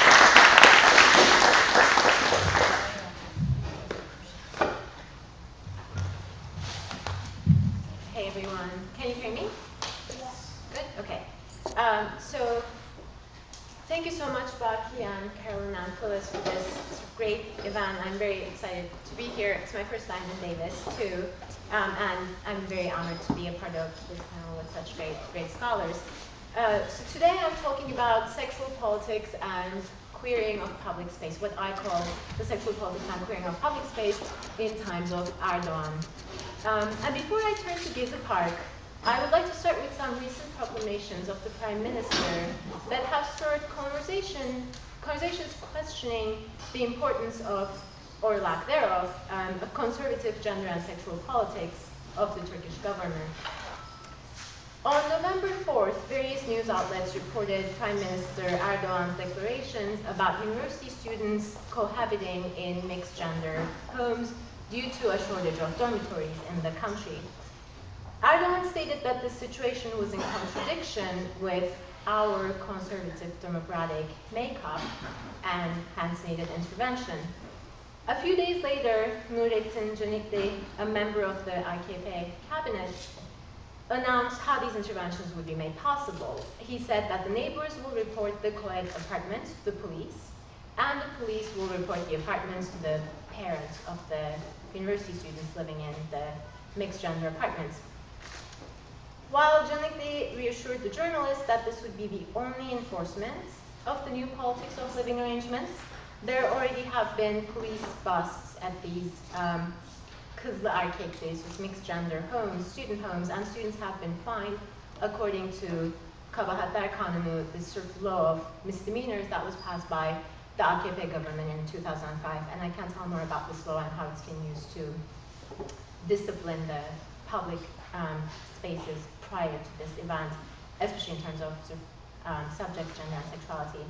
Hey everyone, can you hear me? Yes. Good, okay. So thank you so much, Baki and Carolina. Phyllis for this great event. I'm very excited to be here. It's my first time in Davis too, and I'm very honored to be a part of this panel with such great scholars. So today I'm talking about sexual politics and queering of public space, what I call the sexual politics and queering of public space in times of Erdogan. And before I turn to Gezi Park, I would like to start with some recent proclamations of the Prime Minister that have stirred conversations questioning the importance of, or lack thereof, of conservative gender and sexual politics of the Turkish government. On November 4th, various news outlets reported Prime Minister Erdogan's declarations about university students cohabiting in mixed-gender homes due to a shortage of dormitories in the country. Erdogan stated that this situation was in contradiction with our conservative democratic makeup and hence needed intervention. A few days later, Nurettin Canikli, a member of the AKP cabinet, announced how these interventions would be made possible. He said that the neighbors will report the co-ed apartments to the police, and the police will report the apartments to the parents of the university students living in the mixed-gender apartments. While Canikli reassured the journalists that this would be the only enforcement of the new politics of living arrangements, there already have been police busts at these kızlı erkekliyiz, with mixed-gender homes, student homes, and students have been fined according to Kabahatler Kanunu, this sort of law of misdemeanors that was passed by the AKP government in 2005. And I can tell more about this law and how it's been used to discipline the public spaces prior to this event, especially in terms of subject, gender, and sexuality.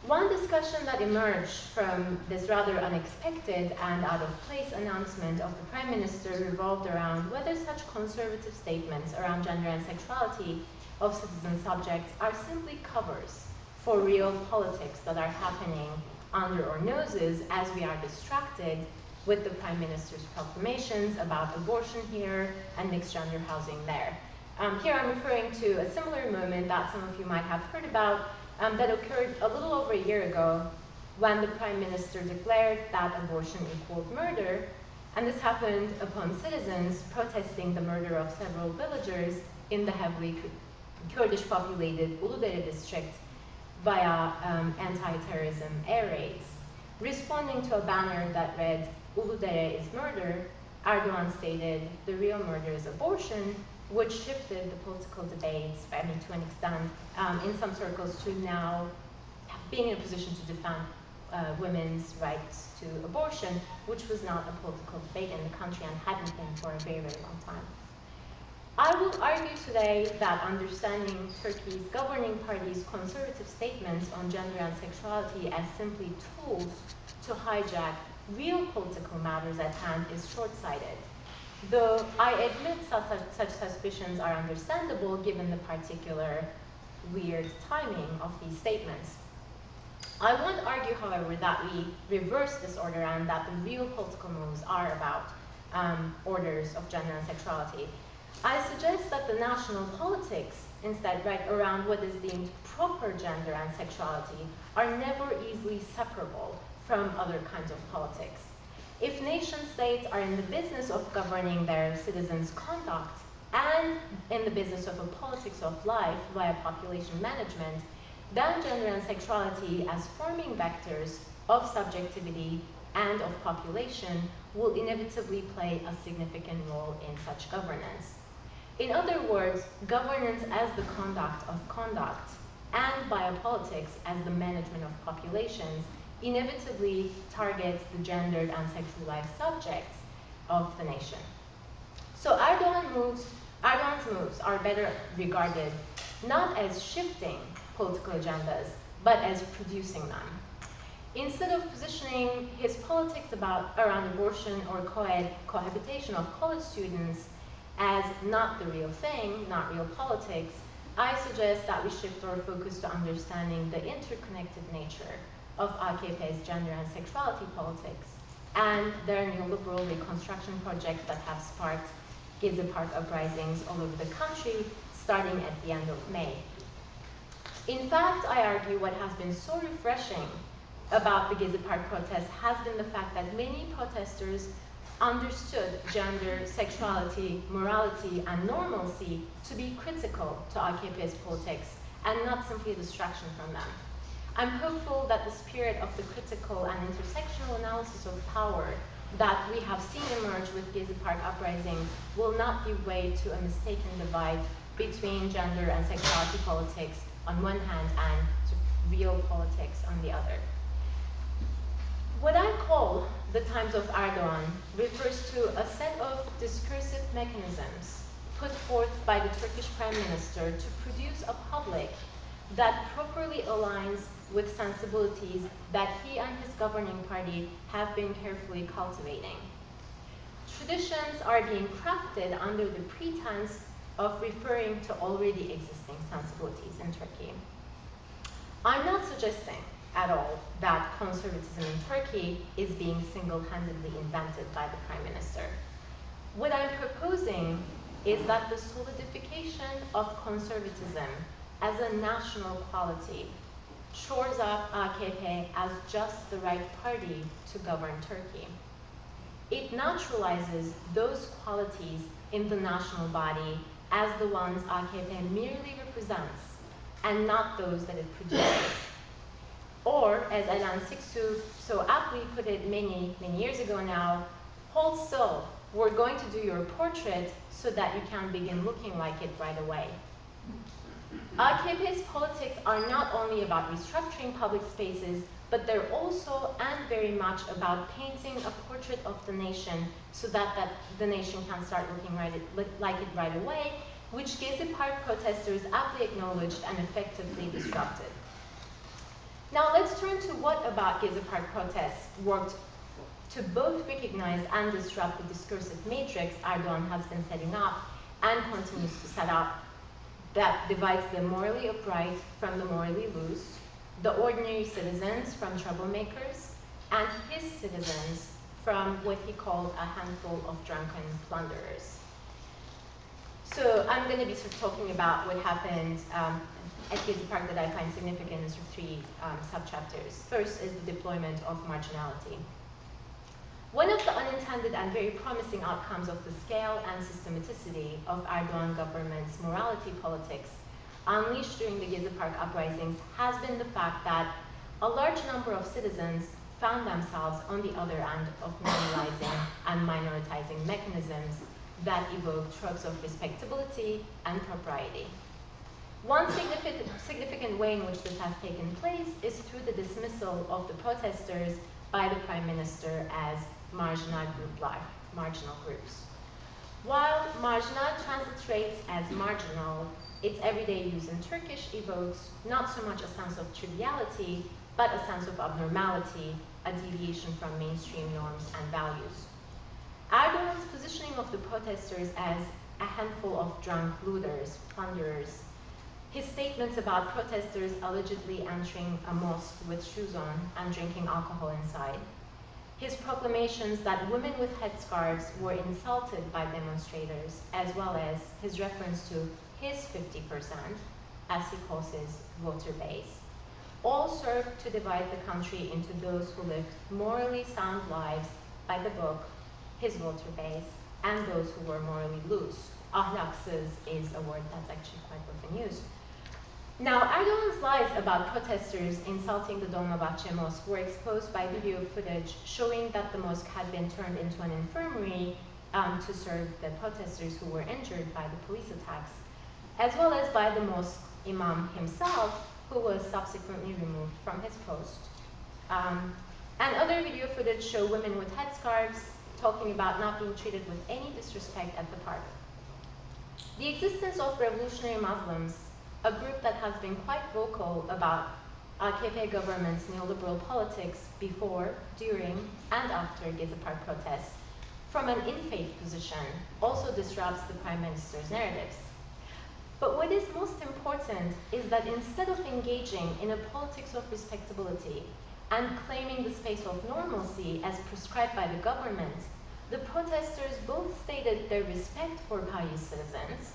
One discussion that emerged from this rather unexpected and out-of-place announcement of the Prime Minister revolved around whether such conservative statements around gender and sexuality of citizen subjects are simply covers for real politics that are happening under our noses as we are distracted with the Prime Minister's proclamations about abortion here and mixed-gender housing there. Here I'm referring to a similar moment that some of you might have heard about that occurred a little over a year ago when the Prime Minister declared that abortion equaled murder, and this happened upon citizens protesting the murder of several villagers in the heavily Kurdish populated Uludere district via anti-terrorism air raids. Responding to a banner that read, "Uludere is murder," Erdogan stated the real murder is abortion, which shifted the political debates, I mean, to an extent, in some circles to now being in a position to defend women's rights to abortion, which was not a political debate in the country and hadn't been for a very, very long time. I will argue today that understanding Turkey's governing party's conservative statements on gender and sexuality as simply tools to hijack real political matters at hand is short-sighted. Though I admit such suspicions are understandable given the particular weird timing of these statements. I won't argue, however, that we reverse this order and that the real political moves are about orders of gender and sexuality. I suggest that the national politics, instead, right around what is deemed proper gender and sexuality, are never easily separable from other kinds of politics. If nation-states are in the business of governing their citizens' conduct and in the business of a politics of life via population management, then gender and sexuality as forming vectors of subjectivity and of population will inevitably play a significant role in such governance. In other words, governance as the conduct of conduct and biopolitics as the management of populations inevitably targets the gendered and sexualized subjects of the nation. So Erdogan's moves are better regarded not as shifting political agendas, but as producing them. Instead of positioning his politics around abortion or cohabitation of college students as not the real thing, not real politics, I suggest that we shift our focus to understanding the interconnected nature of AKP's gender and sexuality politics and their neoliberal reconstruction projects that have sparked Gezi Park uprisings all over the country starting at the end of May. In fact, I argue what has been so refreshing about the Gezi Park protests has been the fact that many protesters understood gender, sexuality, morality, and normalcy to be critical to AKP's politics and not simply a distraction from them. I'm hopeful that the spirit of the critical and intersectional analysis of power that we have seen emerge with Gezi Park uprisings will not give way to a mistaken divide between gender and sexuality politics on one hand and real politics on the other. What I call the Times of Erdogan refers to a set of discursive mechanisms put forth by the Turkish Prime Minister to produce a public that properly aligns with sensibilities that he and his governing party have been carefully cultivating. Traditions are being crafted under the pretense of referring to already existing sensibilities in Turkey. I'm not suggesting at all that conservatism in Turkey is being single-handedly invented by the Prime Minister. What I'm proposing is that the solidification of conservatism as a national quality shores up AKP as just the right party to govern Turkey. It naturalizes those qualities in the national body as the ones AKP merely represents and not those that it produces. Or, as Alan Siksu so aptly put it many years ago now, hold still, we're going to do your portrait so that you can begin looking like it right away. AKP's politics are not only about restructuring public spaces, but they're also and very much about painting a portrait of the nation so that the nation can start looking like it right away, which Gezi Park protesters aptly acknowledged and effectively disrupted. Now let's turn to what about Gezi Park protests worked to both recognize and disrupt the discursive matrix Erdogan has been setting up and continues to set up that divides the morally upright from the morally loose, the ordinary citizens from troublemakers, and his citizens from what he called a handful of drunken plunderers. So I'm going to be sort of talking about what happened at Gezi Park that I find significant in sort of three sub-chapters. First is the deployment of marginality. One of the unintended and very promising outcomes of the scale and systematicity of Erdogan government's morality politics unleashed during the Gezi Park uprisings has been the fact that a large number of citizens found themselves on the other end of normalizing and minoritizing mechanisms that evoke tropes of respectability and propriety. One significant way in which this has taken place is through the dismissal of the protesters by the Prime Minister as marginal groups. While marginal transliterates as marginal, its everyday use in Turkish evokes not so much a sense of triviality, but a sense of abnormality, a deviation from mainstream norms and values. Erdogan's positioning of the protesters as a handful of drunk looters, plunderers, his statements about protesters allegedly entering a mosque with shoes on and drinking alcohol inside, his proclamations that women with headscarves were insulted by demonstrators, as well as his reference to his 50%, as he calls his voter base, all served to divide the country into those who lived morally sound lives by the book, his voter base, and those who were morally loose. Ahlaksız is a word that's actually quite often used. Now, Erdogan's lies about protesters insulting the Dolmabahce Mosque were exposed by video footage showing that the mosque had been turned into an infirmary to serve the protesters who were injured by the police attacks, as well as by the mosque imam himself, who was subsequently removed from his post. And other video footage show women with headscarves talking about not being treated with any disrespect at the park. The existence of revolutionary Muslims, a group that has been quite vocal about AKP government's neoliberal politics before, during, and after Gezi Park protests, from an in-faith position, also disrupts the Prime Minister's narratives. But what is most important is that instead of engaging in a politics of respectability and claiming the space of normalcy as prescribed by the government, the protesters both stated their respect for pious citizens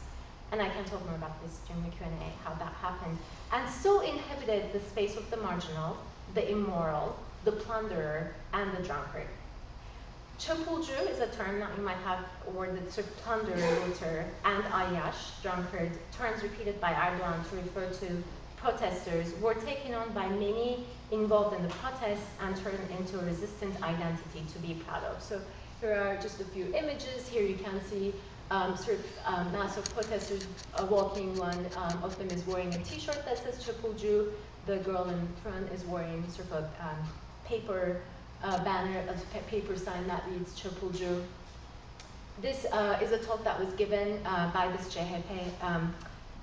and I can talk more about this during the Q&A, how that happened, and so inhibited the space of the marginal, the immoral, the plunderer, and the drunkard. Çapulcu is a term that you might have, or the sort of plunderer, looter, and ayyaş, drunkard, terms repeated by Erdogan to refer to protesters, were taken on by many involved in the protests and turned into a resistant identity to be proud of. So here are just a few images. Here you can see mass of protesters walking. One of them is wearing a t-shirt that says Çapulcu. The girl in front is wearing sort of a paper banner, a paper sign that reads Çapulcu. This is a talk that was given by this CHP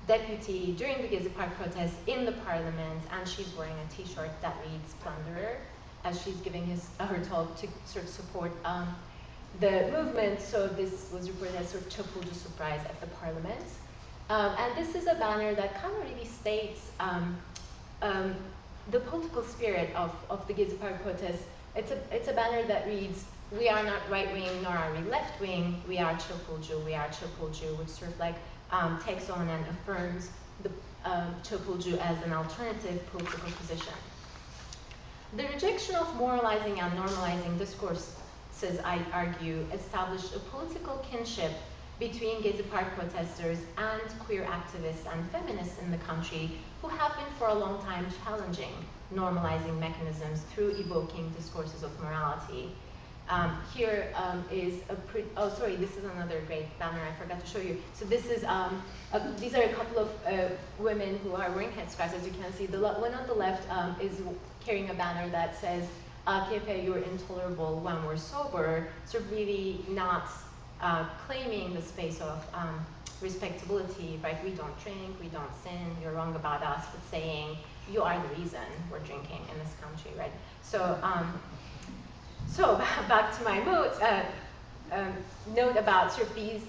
deputy during the Gezi Park protests in the parliament, and she's wearing a t-shirt that reads plunderer as she's giving her talk to sort of support the movement. So this was reported as sort of Çapulcu surprise at the parliament. And this is a banner that kind of really states the political spirit of the Gezi Park protests. It's a banner that reads, "We are not right-wing, nor are we left-wing, we are Çapulcu, which sort of like takes on and affirms the Çapulcu as an alternative political position. The rejection of moralizing and normalizing discourses, I argue, established a political kinship between Gezi Park protesters and queer activists and feminists in the country who have been for a long time challenging normalizing mechanisms through evoking discourses of morality. Here is this is another great banner I forgot to show you. So this is, these are a couple of women who are wearing headscarves, as you can see. The one on the left is carrying a banner that says, AKP, you're intolerable when we're sober, sort of really not claiming the space of respectability, right? We don't drink, we don't sin, you're wrong about us, but saying, you are the reason we're drinking in this country, right? So, so back to my note about sort of these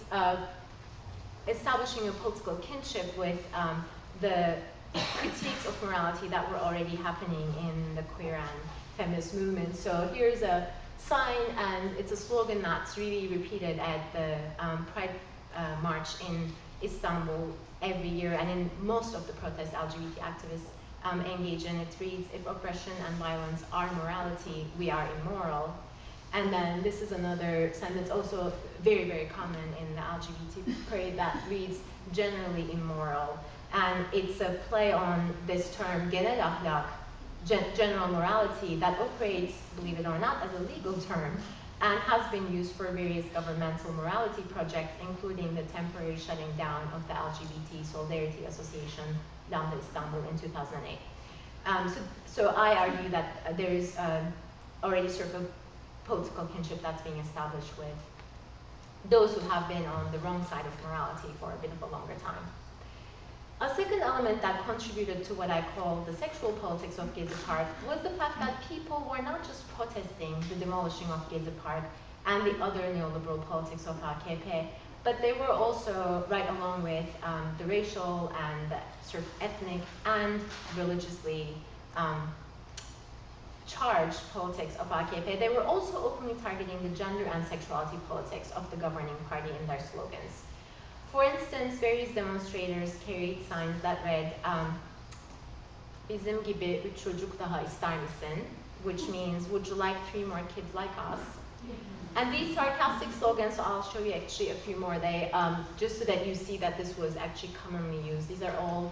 establishing a political kinship with the critiques of morality that were already happening in the queer and feminist movement. So here's a sign, and it's a slogan that's really repeated at the Pride March in Istanbul every year, and in most of the protests LGBT activists engage in. It reads, "If oppression and violence are morality, we are immoral." And then this is another sentence also very, very common in the LGBT parade that reads, "Generally immoral." And it's a play on this term, genel ahlak, general morality, that operates, believe it or not, as a legal term, and has been used for various governmental morality projects, including the temporary shutting down of the LGBT Solidarity Association down in Istanbul in 2008. So I argue that there is already sort of a political kinship that's being established with those who have been on the wrong side of morality for a bit of a longer time. A second element that contributed to what I call the sexual politics of Gezi Park was the fact that people were not just protesting the demolishing of Gezi Park and the other neoliberal politics of AKP, but they were also right along with the racial and sort of ethnic and religiously charged politics of AKP. They were also openly targeting the gender and sexuality politics of the governing party in their slogans. For instance, various demonstrators carried signs that read, "Bizim gibi 3 çocuk daha ister misin?" which means, "Would you like 3 more kids like us?" And these sarcastic slogans, so I'll show you actually a few more, they, just so that you see that this was actually commonly used. These are all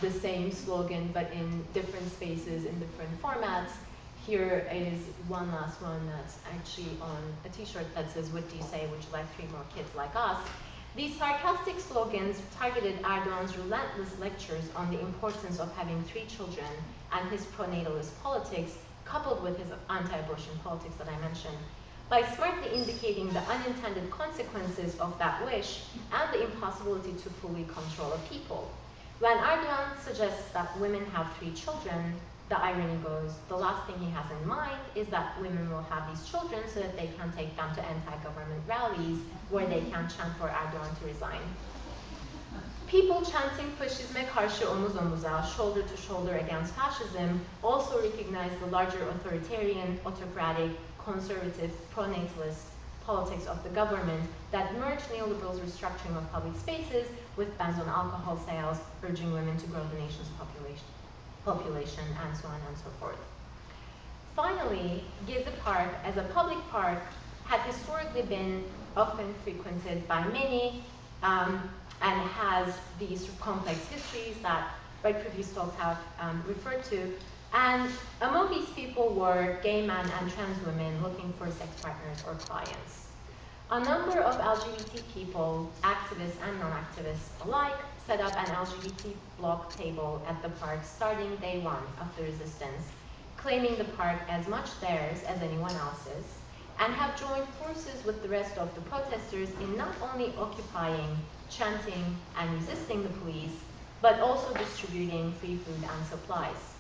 the same slogan, but in different spaces, in different formats. Here is one last one that's actually on a t-shirt that says, "What do you say? Would you like 3 more kids like us?" These sarcastic slogans targeted Erdogan's relentless lectures on the importance of having 3 children and his pronatalist politics, coupled with his anti-abortion politics that I mentioned, by smartly indicating the unintended consequences of that wish and the impossibility to fully control a people. When Erdogan suggests that women have 3 children, the irony goes, the last thing he has in mind is that women will have these children so that they can take them to anti-government rallies where they can chant for Erdogan to resign. People chanting "Faşizme karşı omuz omuza," shoulder to shoulder against fascism, also recognize the larger authoritarian, autocratic, conservative, pronatalist politics of the government that merged neoliberals' restructuring of public spaces with bans on alcohol sales, urging women to grow the nation's population, and so on and so forth. Finally, Gezi Park, as a public park, had historically been often frequented by many and has these sort of complex histories that previous talks have referred to. And among these people were gay men and trans women looking for sex partners or clients. A number of LGBT people, activists and non-activists alike, set up an LGBT block table at the park starting day one of the resistance, claiming the park as much theirs as anyone else's, and have joined forces with the rest of the protesters in not only occupying, chanting, and resisting the police, but also distributing free food and supplies.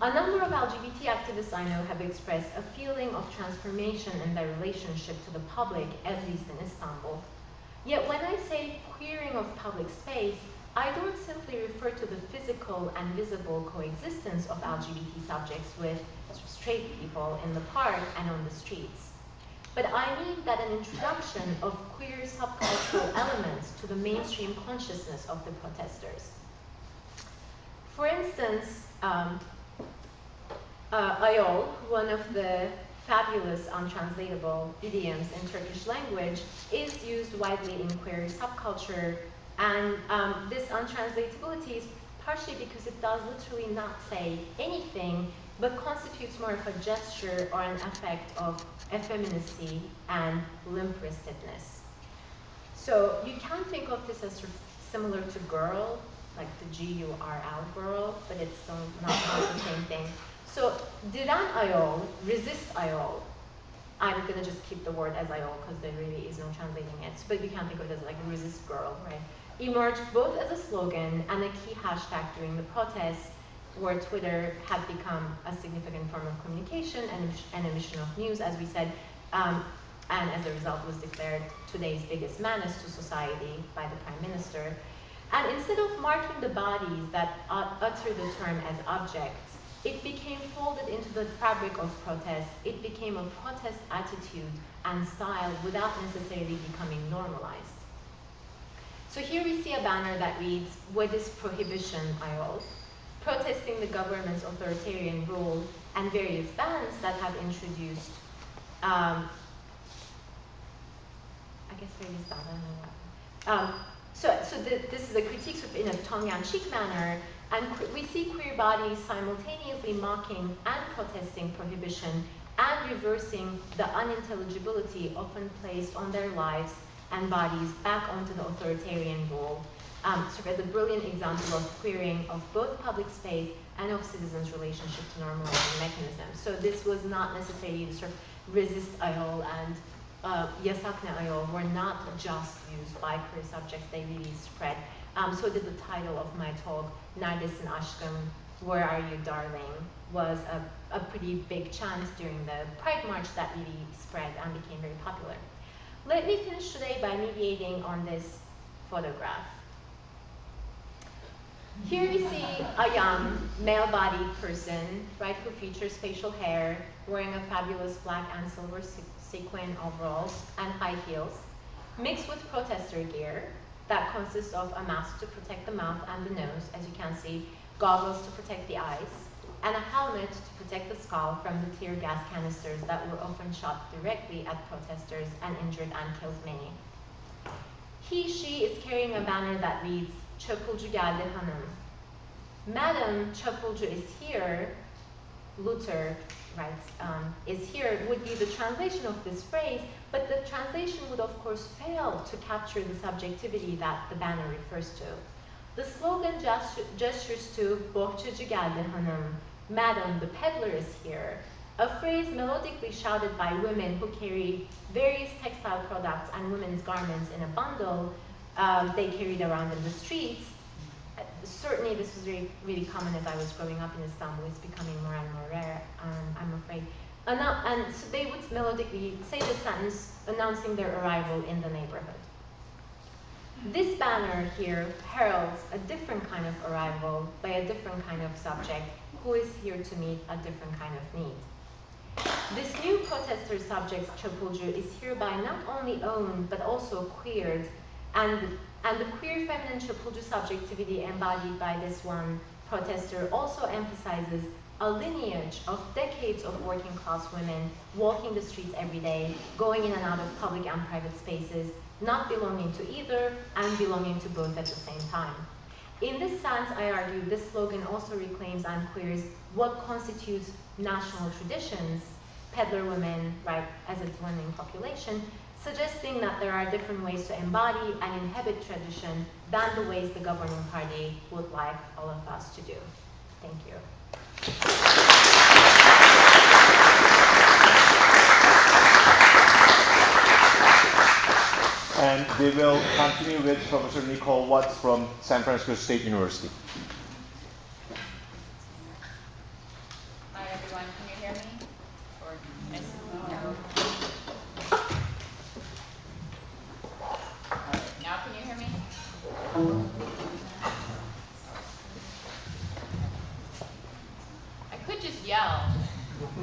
A number of LGBT activists I know have expressed a feeling of transformation in their relationship to the public, at least in Istanbul. Yet when I say queering of public space, I don't simply refer to the physical and visible coexistence of LGBT subjects with straight people in the park and on the streets. But I mean that an introduction of queer subcultural elements to the mainstream consciousness of the protesters. For instance, ayol, one of the fabulous untranslatable idioms in Turkish language, is used widely in queer subculture, and this untranslatability is partially because it does literally not say anything, but constitutes more of a gesture or an effect of effeminacy and limp-wristedness. So you can think of this as sort of similar to girl, like the G-U-R-L, girl, but it's still not the same thing. So diren ayol, resist ayol. I'm gonna just keep the word as ayol because there really is no translating it, but you can think of it as like resist girl, right? Emerged both as a slogan and a key hashtag during the protests, where Twitter had become a significant form of communication and emission of news, as we said, and as a result was declared today's biggest menace to society by the Prime Minister. And instead of marking the bodies that utter the term as objects, it became folded into the fabric of protest. It became a protest attitude and style without necessarily becoming normalized. So here we see a banner that reads, "What is prohibition, ayol?" protesting the government's authoritarian rule and various bans that have introduced, I guess various bans, I don't know what. This is a critique in a tongue-in-cheek manner, and we see queer bodies simultaneously mocking and protesting prohibition and reversing the unintelligibility often placed on their lives and bodies back onto the authoritarian rule. Sort of a brilliant example of queering of both public space and of citizens' relationship to normalizing mechanisms. So this was not necessarily the sort of resist ayol and yasakne ayol were not just used by queer subjects, they really spread. So did the title of my talk, Neredesin Aşkım, Where Are You Darling, was a pretty big chant during the Pride March that really spread and became very popular. Let me finish today by mediating on this photograph. Here we see a young, male-bodied person, right, who features facial hair, wearing a fabulous black and silver sequin overalls and high heels, mixed with protester gear that consists of a mask to protect the mouth and the nose, as you can see, goggles to protect the eyes, and a helmet to protect the skull from the tear gas canisters that were often shot directly at protesters and injured and killed many. She is carrying a banner that reads, "Çapulcu geldi hanım." Madam Çapulcu is here, Luther writes, is here, would be the translation of this phrase, but the translation would of course fail to capture the subjectivity that the banner refers to. The slogan gestures to "Bohçacı geldi hanım," Madam, the peddler is here, a phrase melodically shouted by women who carry various textile products and women's garments in a bundle they carried around in the streets. Certainly this was really common as I was growing up in Istanbul. It's becoming more and more rare, I'm afraid. And so they would melodically say the sentence announcing their arrival in the neighborhood. This banner here heralds a different kind of arrival by a different kind of subject who is here to meet a different kind of need. This new protester subject, Çapulcu, is hereby not only owned but also queered, and the queer feminine Çapulcu subjectivity embodied by this one protester also emphasizes a lineage of decades of working class women walking the streets every day, going in and out of public and private spaces, not belonging to either and belonging to both at the same time. In this sense, I argue this slogan also reclaims and queers what constitutes national traditions, peddler women, right, as a dwelling population, suggesting that there are different ways to embody and inhabit tradition than the ways the governing party would like all of us to do. Thank you. And we will continue with Professor Nicole Watts from San Francisco State University. Hi everyone, can you hear me? Or now can you hear me? I could just yell.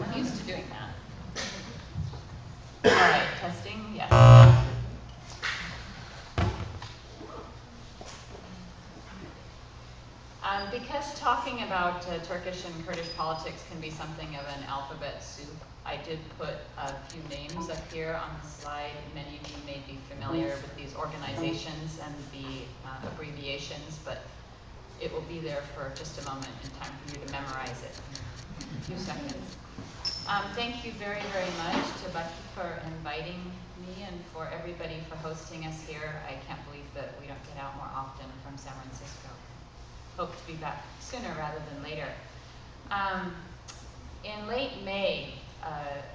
I'm used to doing that. All right, testing, yes. Because talking about Turkish and Kurdish politics can be something of an alphabet soup, I did put a few names up here on the slide. Many of you may be familiar with these organizations and the abbreviations, but it will be there for just a moment in time for you to memorize it in a few seconds. Thank you very, very much to Bucky for inviting me and for everybody for hosting us here. I can't believe that we don't get out more often from San Francisco. Hope to be back sooner rather than later. In late May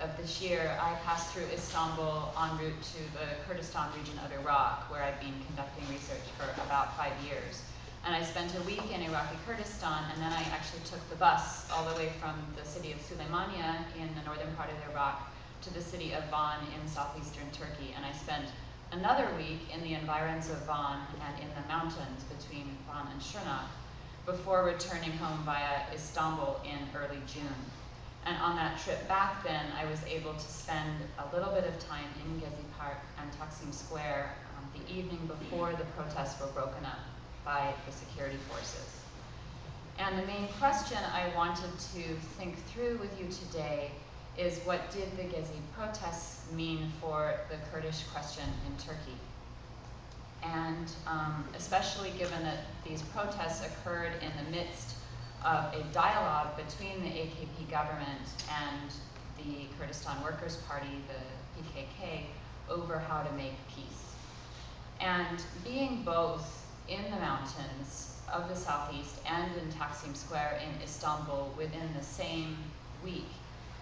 of this year, I passed through Istanbul en route to the Kurdistan region of Iraq, where I've been conducting research for about 5 years. And I spent a week in Iraqi Kurdistan, and then I actually took the bus all the way from the city of Süleymaniye in the northern part of Iraq to the city of Van in southeastern Turkey. And I spent another week in the environs of Van and in the mountains between Van and Şırnak, before returning home via Istanbul in early June. And on that trip back then, I was able to spend a little bit of time in Gezi Park and Taksim Square the evening before the protests were broken up by the security forces. And the main question I wanted to think through with you today is, what did the Gezi protests mean for the Kurdish question in Turkey? And especially given that these protests occurred in the midst of a dialogue between the AKP government and the Kurdistan Workers' Party, the PKK, over how to make peace. And being both in the mountains of the southeast and in Taksim Square in Istanbul within the same week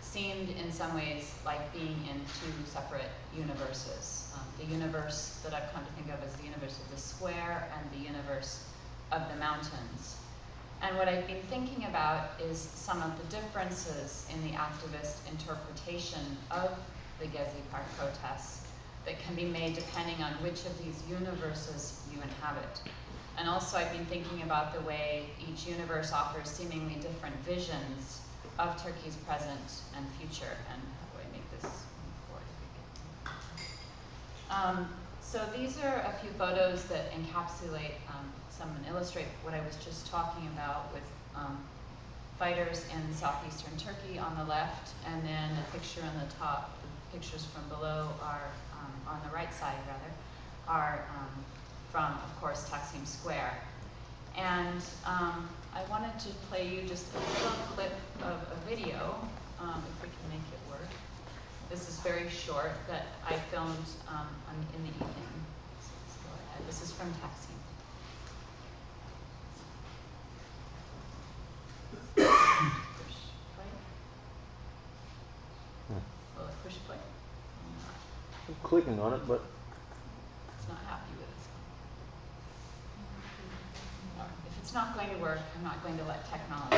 seemed in some ways like being in two separate universes. The universe that I've come to think of as the universe of the square and the universe of the mountains. And what I've been thinking about is some of the differences in the activist interpretation of the Gezi Park protests that can be made depending on which of these universes you inhabit. And also I've been thinking about the way each universe offers seemingly different visions of Turkey's present and future. And how do I make this move forward? So these are a few photos that encapsulate some and illustrate what I was just talking about, with fighters in southeastern Turkey on the left, and then a picture on the top. The pictures from below are, on the right side rather, are from, of course, Taksim Square. And I wanted to play you just a little clip of a video, if we can make it work. This is very short, that I filmed in the evening. So let's go ahead. This is from Taksim. Push play. Will it push play? I'm clicking on it, but It's not happy with this one. If it's not going to work, I'm not going to let technology.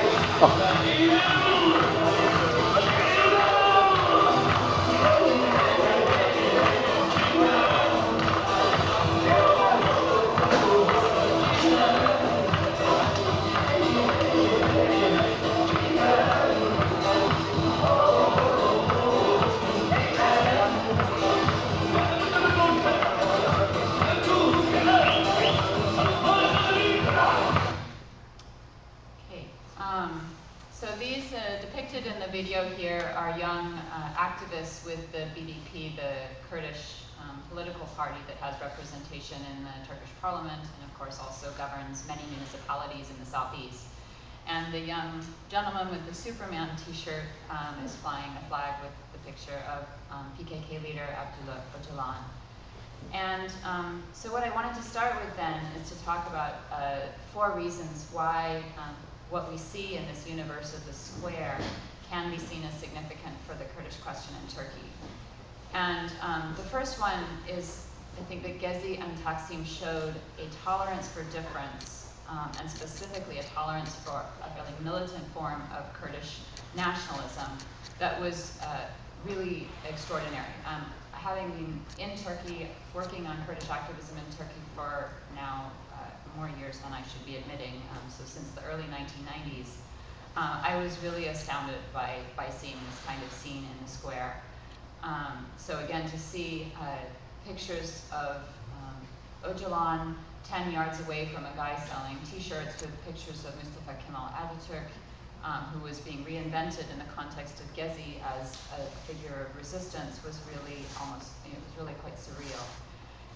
video here are young activists with the BDP, the Kurdish political party that has representation in the Turkish parliament, and of course also governs many municipalities in the southeast. And the young gentleman with the Superman t-shirt is flying a flag with the picture of PKK leader Abdullah Öcalan. And so what I wanted to start with then is to talk about 4 reasons why what we see in this universe of the square can be seen as significant for the Kurdish question in Turkey. And the first one is, I think that Gezi and Taksim showed a tolerance for difference, and specifically a tolerance for a really militant form of Kurdish nationalism that was really extraordinary. Having been in Turkey, working on Kurdish activism in Turkey for now more years than I should be admitting, so since the early 1990s, I was really astounded by seeing this kind of scene in the square. So again, to see pictures of Öcalan 10 yards away from a guy selling t-shirts with pictures of Mustafa Kemal Atatürk, who was being reinvented in the context of Gezi as a figure of resistance was really almost, it was really quite surreal.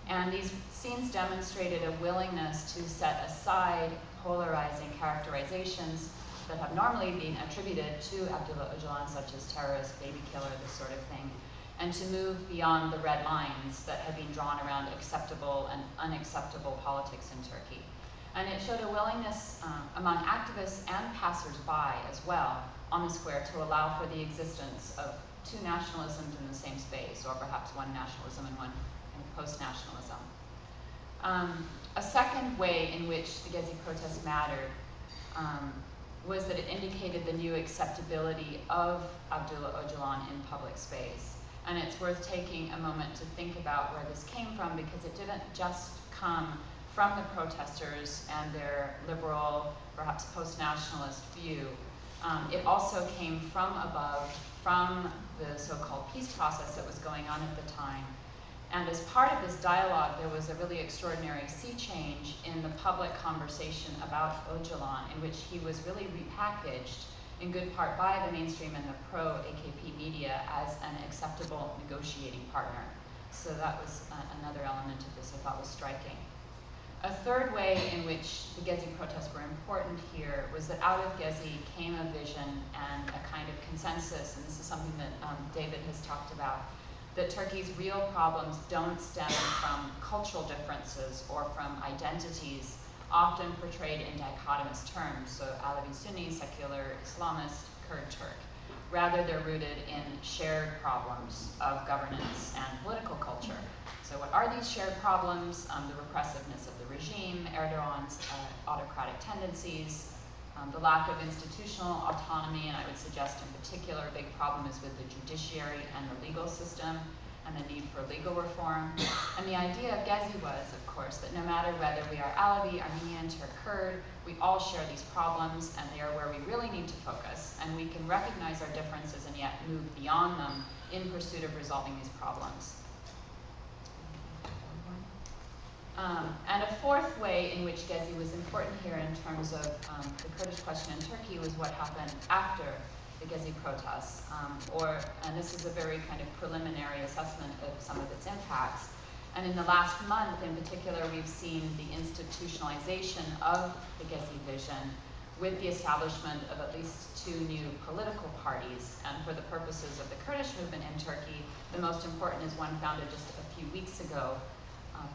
And these scenes demonstrated a willingness to set aside polarizing characterizations that have normally been attributed to Abdullah Öcalan, such as terrorist, baby killer, this sort of thing, and to move beyond the red lines that had been drawn around acceptable and unacceptable politics in Turkey. And it showed a willingness among activists and passers-by as well on the square to allow for the existence of 2 nationalisms in the same space, or perhaps one nationalism and one post-nationalism. A second way in which the Gezi protest mattered was that it indicated the new acceptability of Abdullah Öcalan in public space. And it's worth taking a moment to think about where this came from, because it didn't just come from the protesters and their liberal, perhaps post-nationalist view. It also came from above, from the so-called peace process that was going on at the time. And as part of this dialogue, there was a really extraordinary sea change in the public conversation about Öcalan, in which he was really repackaged in good part by the mainstream and the pro-AKP media as an acceptable negotiating partner. So that was another element of this I thought was striking. A third way in which the Gezi protests were important here was that out of Gezi came a vision and a kind of consensus, and this is something that David has talked about, that Turkey's real problems don't stem from cultural differences or from identities often portrayed in dichotomous terms, so Alevi-Sunni, secular Islamist, Kurd-Turk. Rather, they're rooted in shared problems of governance and political culture. So what are these shared problems? The repressiveness of the regime, Erdogan's autocratic tendencies, the lack of institutional autonomy, and I would suggest in particular a big problem is with the judiciary and the legal system, and the need for legal reform. And the idea of Gezi was, of course, that no matter whether we are Alevi, Armenian, or Kurd, we all share these problems, and they are where we really need to focus, and we can recognize our differences and yet move beyond them in pursuit of resolving these problems. And a fourth way in which Gezi was important here in terms of the Kurdish question in Turkey was what happened after the Gezi protests, and this is a very kind of preliminary assessment of some of its impacts. And in the last month in particular, we've seen the institutionalization of the Gezi vision with the establishment of at least 2 new political parties. And for the purposes of the Kurdish movement in Turkey, the most important is one founded just a few weeks ago,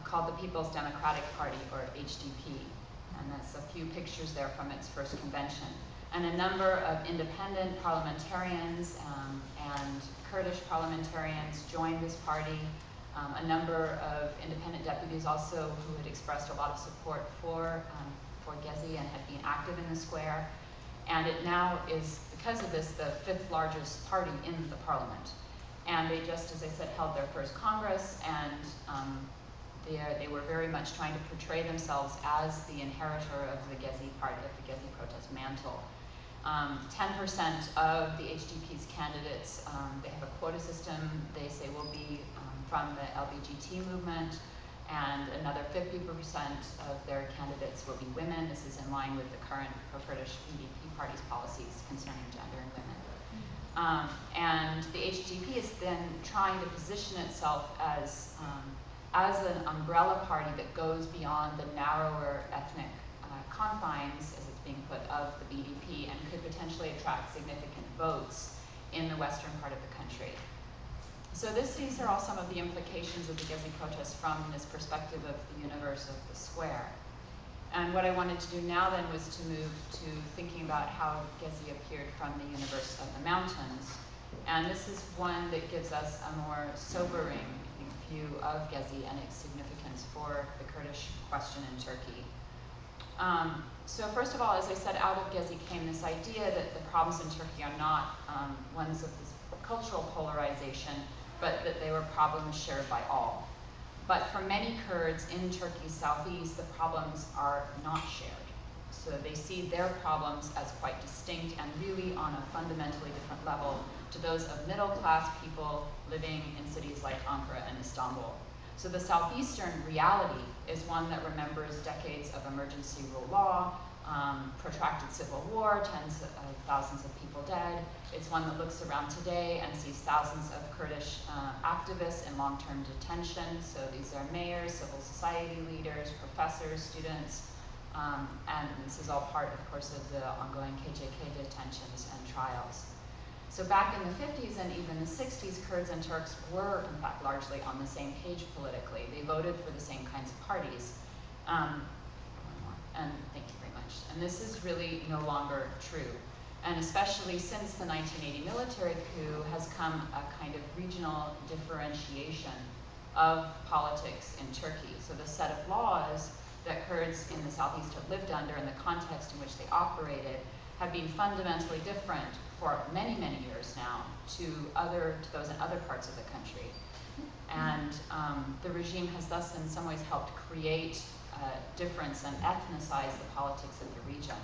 called the People's Democratic Party, or HDP. And that's a few pictures there from its first convention. And a number of independent parliamentarians and Kurdish parliamentarians joined this party. A number of independent deputies also who had expressed a lot of support for Gezi and had been active in the square. And it now is, because of this, the 5th largest party in the parliament. And they just, as I said, held their first Congress, and they were very much trying to portray themselves as the inheritor of the Gezi party, of the Gezi protest mantle. 10% of the HDP's candidates, they have a quota system, they say will be from the LBGT movement, and another 50% of their candidates will be women. This is in line with the current pro-Kurdish BDP party's policies concerning gender and women. And the HDP is then trying to position itself as an umbrella party that goes beyond the narrower ethnic confines, as it's being put, of the BDP, and could potentially attract significant votes in the western part of the country. So these are all some of the implications of the Gezi protests from this perspective of the universe of the square. And what I wanted to do now then was to move to thinking about how Gezi appeared from the universe of the mountains. And this is one that gives us a more sobering, I think, view of Gezi and its significance for the Kurdish question in Turkey. So first of all, as I said, out of Gezi came this idea that the problems in Turkey are not ones of this cultural polarization, but that they were problems shared by all. But for many Kurds in Turkey's southeast, the problems are not shared. So they see their problems as quite distinct and really on a fundamentally different level to those of middle-class people living in cities like Ankara and Istanbul. So the southeastern reality is one that remembers decades of emergency rule law, protracted civil war, tens of thousands of people dead. It's one that looks around today and sees thousands of Kurdish activists in long-term detention. So these are mayors, civil society leaders, professors, students, and this is all part, of course, of the ongoing KJK detentions and trials. So back in the 50s and even the 60s, Kurds and Turks were, in fact, largely on the same page politically. They voted for the same kinds of parties. And thank you very much. And this is really no longer true. And especially since the 1980 military coup has come a kind of regional differentiation of politics in Turkey. So the set of laws that Kurds in the southeast have lived under and the context in which they operated have been fundamentally different for many, many years now to those in other parts of the country. And the regime has thus in some ways helped create difference and ethnicize the politics of the region.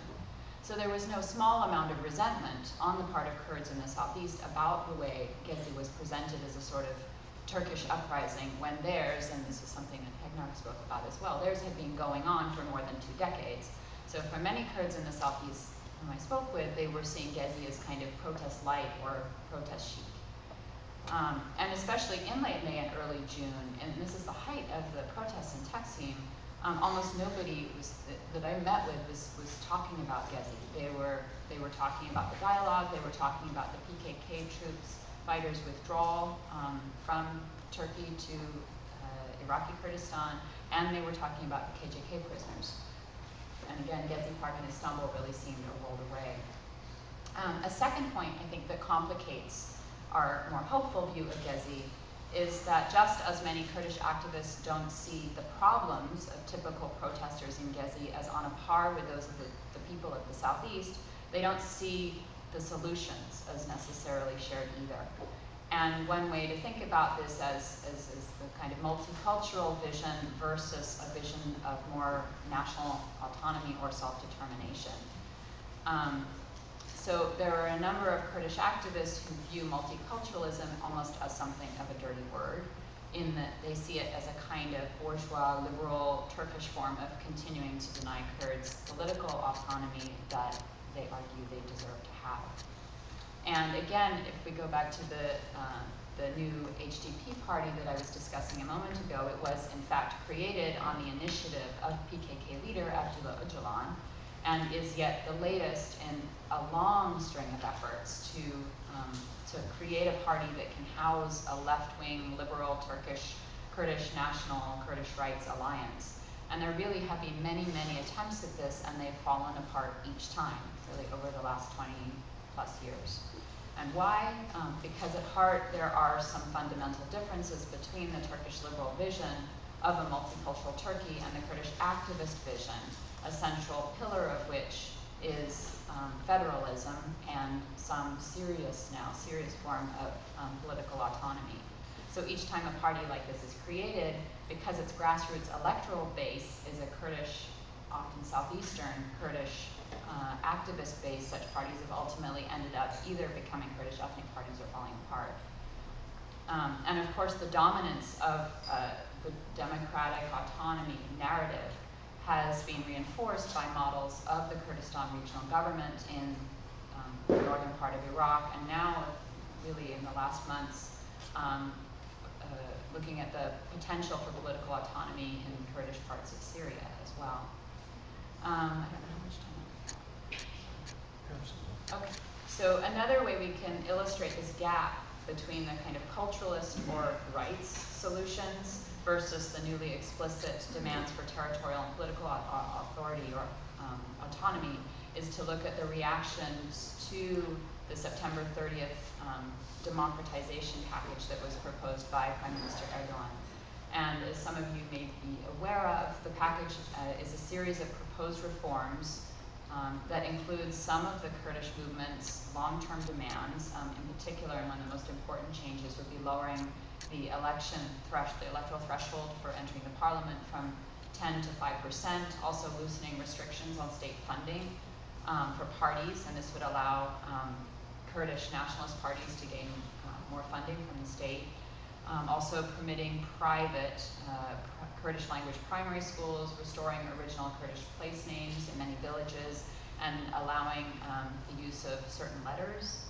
So there was no small amount of resentment on the part of Kurds in the southeast about the way Gezi was presented as a sort of Turkish uprising when theirs, and this is something that Heghnar spoke about as well, theirs had been going on for more than 2 decades. So for many Kurds in the southeast whom I spoke with, they were seeing Gezi as kind of protest light or protest chic. And especially in late May and early June, and this is the height of the protests in Taksim, almost nobody that I met with was talking about Gezi. They were talking about the dialogue, they were talking about the PKK troops, fighters' withdrawal from Turkey to Iraqi Kurdistan, and they were talking about the KJK prisoners. And again, Gezi Park in Istanbul really seemed rolled away. A second point, I think, that complicates our more hopeful view of Gezi is that just as many Kurdish activists don't see the problems of typical protesters in Gezi as on a par with those of the people of the southeast, they don't see the solutions as necessarily shared either. And one way to think about this as the kind of multicultural vision versus a vision of more national autonomy or self-determination. So there are a number of Kurdish activists who view multiculturalism almost as something of a dirty word, in that they see it as a kind of bourgeois, liberal, Turkish form of continuing to deny Kurds political autonomy that they argue they deserve to have. And again, if we go back to the new HDP party that I was discussing a moment ago, it was in fact created on the initiative of PKK leader Abdullah Öcalan, and is yet the latest in a long string of efforts to create a party that can house a left-wing, liberal, Turkish, Kurdish national, Kurdish rights alliance. And there really have been many, many attempts at this, and they've fallen apart each time, really over the last 20+ years. And why? Because at heart there are some fundamental differences between the Turkish liberal vision of a multicultural Turkey and the Kurdish activist vision, a central pillar of which is federalism and some serious form of political autonomy. So each time a party like this is created, because its grassroots electoral base is a Kurdish, often southeastern Kurdish activist base, such parties have ultimately ended up either becoming Kurdish ethnic parties or falling apart. And of course the dominance of the democratic autonomy narrative has been reinforced by models of the Kurdistan regional government in the northern part of Iraq, and now, really in the last months, looking at the potential for political autonomy in Kurdish parts of Syria as well. I don't know how much time. Okay, so another way we can illustrate this gap between the kind of culturalist or rights solutions versus the newly explicit demands for territorial and political authority or autonomy is to look at the reactions to the September 30th democratization package that was proposed by Prime Minister Erdogan. And as some of you may be aware of, the package is a series of proposed reforms that includes some of the Kurdish movement's long-term demands. In particular, and one of the most important changes would be lowering the electoral threshold for entering the parliament from 10 to 5%, also loosening restrictions on state funding for parties, and this would allow Kurdish nationalist parties to gain more funding from the state. Also permitting private Kurdish language primary schools, restoring original Kurdish place names in many villages, and allowing the use of certain letters,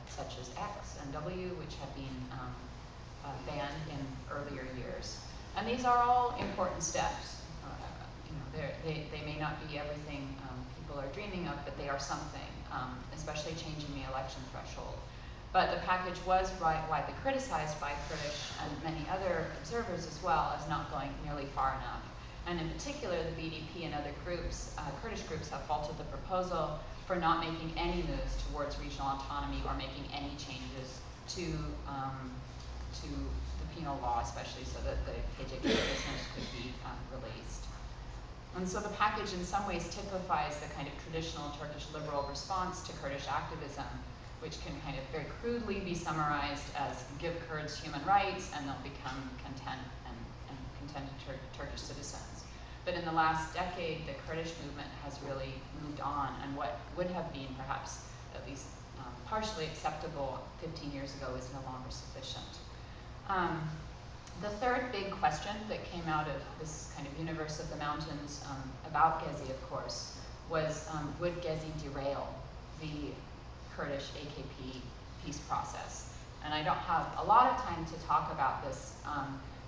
such as X and W, which have been banned in earlier years. And these are all important steps. They may not be everything people are dreaming of, but they are something, especially changing the election threshold. But the package was widely criticized by Kurdish and many other observers as well as not going nearly far enough. And in particular, the BDP and other groups, Kurdish groups, have faulted the proposal for not making any moves towards regional autonomy or making any changes to the penal law, especially so that the KKK prisoners could be released. And so the package in some ways typifies the kind of traditional Turkish liberal response to Kurdish activism, which can kind of very crudely be summarized as give Kurds human rights and they'll become contented Turkish citizens. But in the last decade, the Kurdish movement has really moved on, and what would have been perhaps at least partially acceptable 15 years ago is no longer sufficient. The third big question that came out of this kind of universe of the mountains about Gezi, of course, was would Gezi derail the Kurdish AKP peace process? And I don't have a lot of time to talk about this,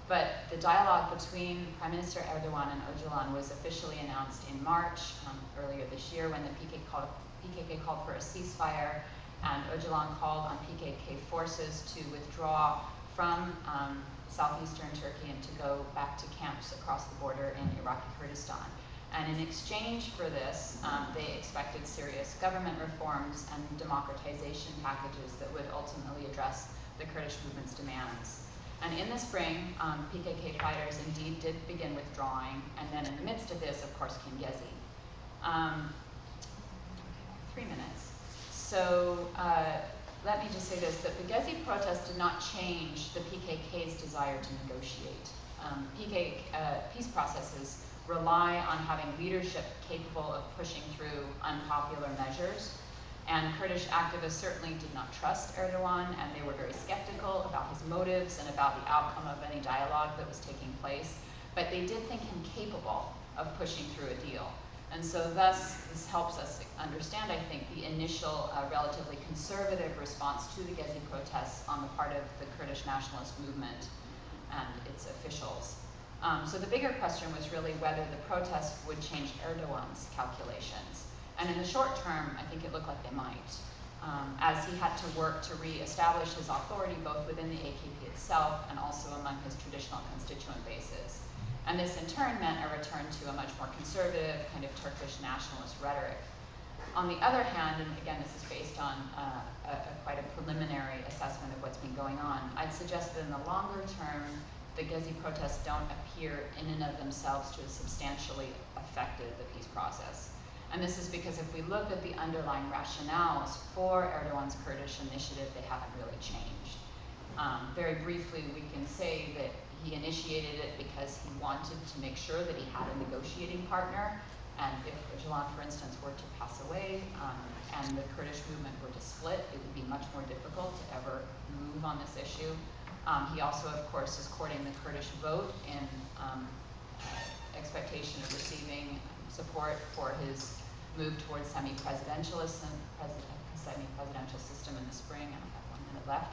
but the dialogue between Prime Minister Erdogan and Öcalan was officially announced in March earlier this year when the PKK called for a ceasefire, and Öcalan called on PKK forces to withdraw from southeastern Turkey and to go back to camps across the border in Iraqi Kurdistan. And in exchange for this, they expected serious government reforms and democratization packages that would ultimately address the Kurdish movement's demands. And in the spring, PKK fighters indeed did begin withdrawing, and then in the midst of this, of course, came Gezi. 3 minutes. So let me just say this, that the Gezi protests did not change the PKK's desire to negotiate. Peace processes rely on having leadership capable of pushing through unpopular measures. And Kurdish activists certainly did not trust Erdogan, and they were very skeptical about his motives and about the outcome of any dialogue that was taking place. But they did think him capable of pushing through a deal. And so thus, this helps us understand, I think, the initial relatively conservative response to the Gezi protests on the part of the Kurdish nationalist movement and its officials. So the bigger question was really whether the protests would change Erdogan's calculations. And in the short term, I think it looked like they might, as he had to work to re-establish his authority both within the AKP itself and also among his traditional constituent bases. And this in turn meant a return to a much more conservative kind of Turkish nationalist rhetoric. On the other hand, and again this is based on quite a preliminary assessment of what's been going on, I'd suggest that in the longer term, the Gezi protests don't appear in and of themselves to have substantially affected the peace process. And this is because if we look at the underlying rationales for Erdogan's Kurdish initiative, they haven't really changed. Very briefly, we can say that he initiated it because he wanted to make sure that he had a negotiating partner, and if Öcalan, for instance, were to pass away and the Kurdish movement were to split, it would be much more difficult to ever move on this issue. He also, of course, is courting the Kurdish vote in expectation of receiving support for his move towards semi-presidentialism, semi-presidential system in the spring, and I have 1 minute left.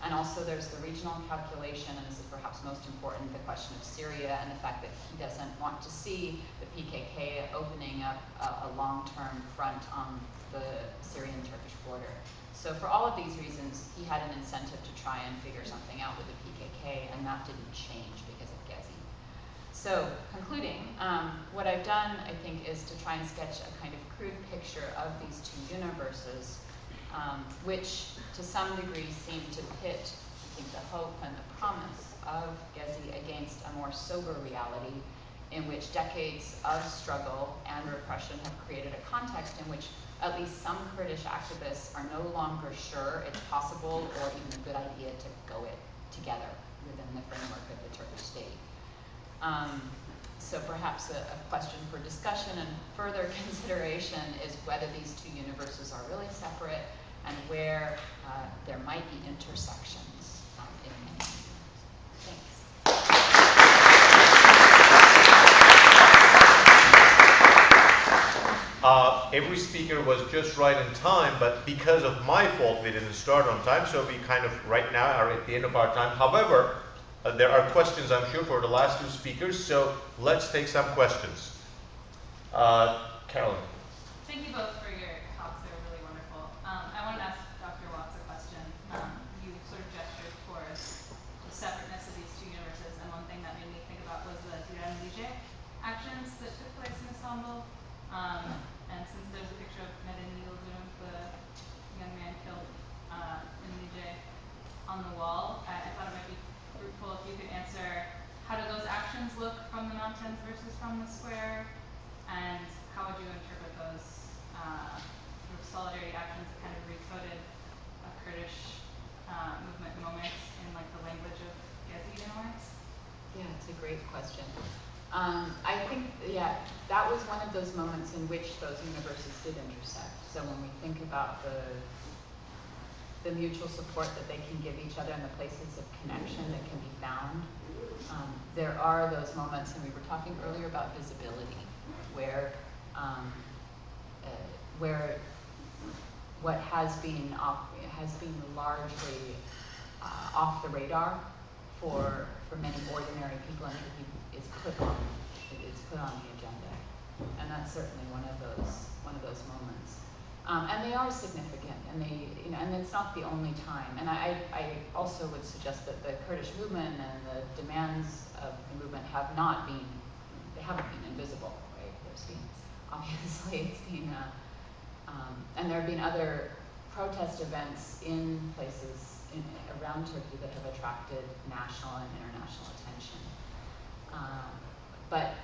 And also there's the regional calculation, and this is perhaps most important, the question of Syria and the fact that he doesn't want to see the PKK opening up a long-term front on the Syrian-Turkish border. So for all of these reasons, he had an incentive to try and figure something out with the PKK, and that didn't change because of Gezi. So concluding, what I've done, I think, is to try and sketch a kind of crude picture of these two universes, which to some degree seem to pit, I think, the hope and the promise of Gezi against a more sober reality in which decades of struggle and repression have created a context in which at least some Kurdish activists are no longer sure it's possible or even a good idea to go it together within the framework of the Turkish state. So perhaps a question for discussion and further consideration is whether these two universes are really separate and where there might be intersections in many universes. Thanks. Every speaker was just right in time, but because of my fault, we didn't start on time, so we kind of right now are at the end of our time. However, there are questions, I'm sure, for the last two speakers, so let's take some questions. Carolyn. Thank you both for your talks. They were really wonderful. I want to ask Dr. Watts a question. You sort of gestured towards the separateness of these two universes, and one thing that made me think about was the Diren actions that took place in Istanbul. And since there's a picture of Medeni Yıldırım, the young man killed in Lice, on the wall, I thought it might be fruitful if you could answer, how do those actions look from the mountains versus from the square? And how would you interpret those sort of solidarity actions that kind of recoded a Kurdish movement moments in like the language of Gezi in a way? Yeah, it's a great question. I think, yeah, that was one of those moments in which those universes did intersect. So when we think about the mutual support that they can give each other and the places of connection that can be found, there are those moments, and we were talking earlier about visibility, where what has been largely off the radar for many ordinary people, and it's put on the agenda, and that's certainly one of those moments. And they are significant, and and it's not the only time. And I also would suggest that the Kurdish movement and the demands of the movement haven't been invisible, right? There's been, obviously, it's been, and there have been other protest events in places around Turkey that have attracted national and international attention. But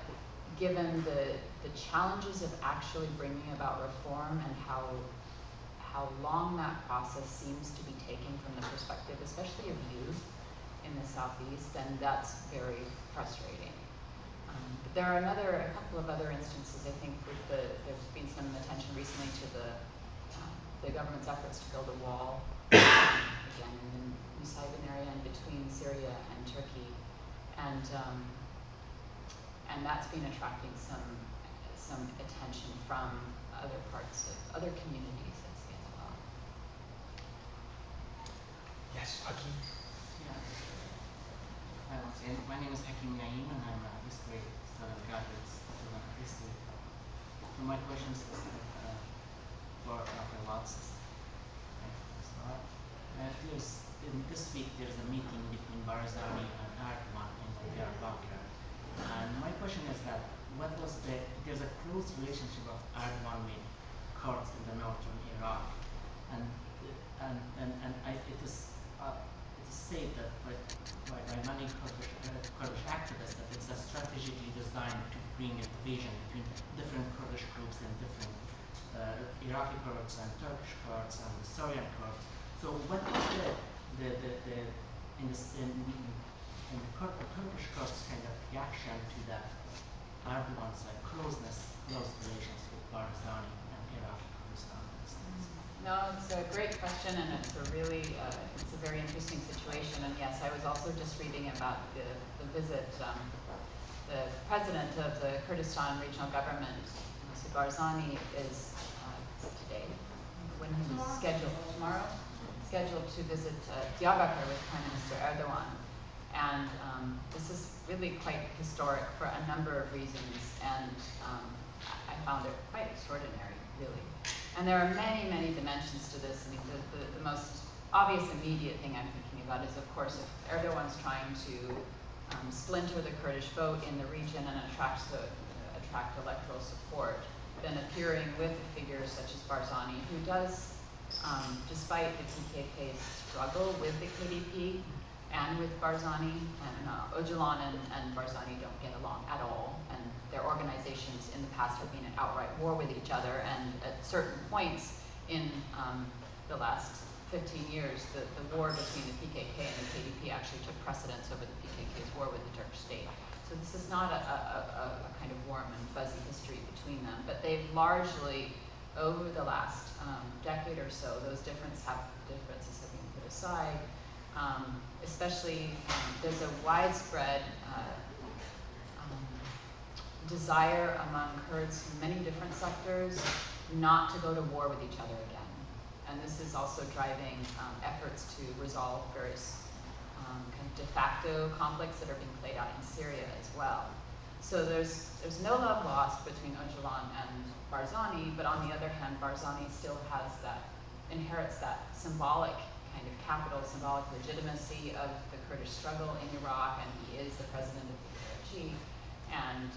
given the challenges of actually bringing about reform and how long that process seems to be taken from the perspective, especially of youth in the Southeast, then that's very frustrating. But there are a couple of other instances. I think there's been some attention recently to the government's efforts to build a wall, again, in the Nusaybin area and between Syria and Turkey, and that's been attracting some attention from other parts of other communities, I'd say, as well. Yes, Hakim. Yeah. My name is Hakim Naim, and I'm a history student, graduate student of history. So my question is for Dr. Watts. This week there's a meeting between Barzani and Erdogan in Diyarbakir. And my question is that there's a close relationship of Erdogan with Kurds in the northern Iraq, and it is said that by many Kurdish activists that it's a strategically designed to bring a division between different Kurdish groups and different Iraqi Kurds and Turkish Kurds and the Syrian Kurds. So what is the Turkish Kurds kind of reaction to that Erdogan's close relations with Barzani and Iraqi Kurdistan? No, it's a great question, and it's a very interesting situation. And yes, I was also just reading about the visit. The president of the Kurdistan regional government, Mr. Barzani, is today. when he was scheduled to visit Diyarbakir with Prime Minister Erdogan. And this is really quite historic for a number of reasons, and I found it quite extraordinary, really. And there are many, many dimensions to this. I mean, the most obvious immediate thing I'm thinking about is, of course, if Erdogan's trying to splinter the Kurdish vote in the region and attract electoral support, then appearing with figures such as Barzani, who does, despite the PKK's struggle with the KDP and with Barzani, and Öcalan and Barzani don't get along at all, and their organizations in the past have been at outright war with each other, and at certain points in the last 15 years, the war between the PKK and the KDP actually took precedence over the PKK's war with the Turkish state. So this is not a kind of warm and fuzzy history between them, but they've largely, over the last decade or so, those differences have been put aside. Especially, there's a widespread desire among Kurds from many different sectors not to go to war with each other again. And this is also driving efforts to resolve various kind of de facto conflicts that are being played out in Syria as well. So there's no love lost between Öcalan and Barzani, but on the other hand, Barzani still inherits that symbolic kind of capital, symbolic legitimacy of the Kurdish struggle in Iraq, and he is the president of the KRG. And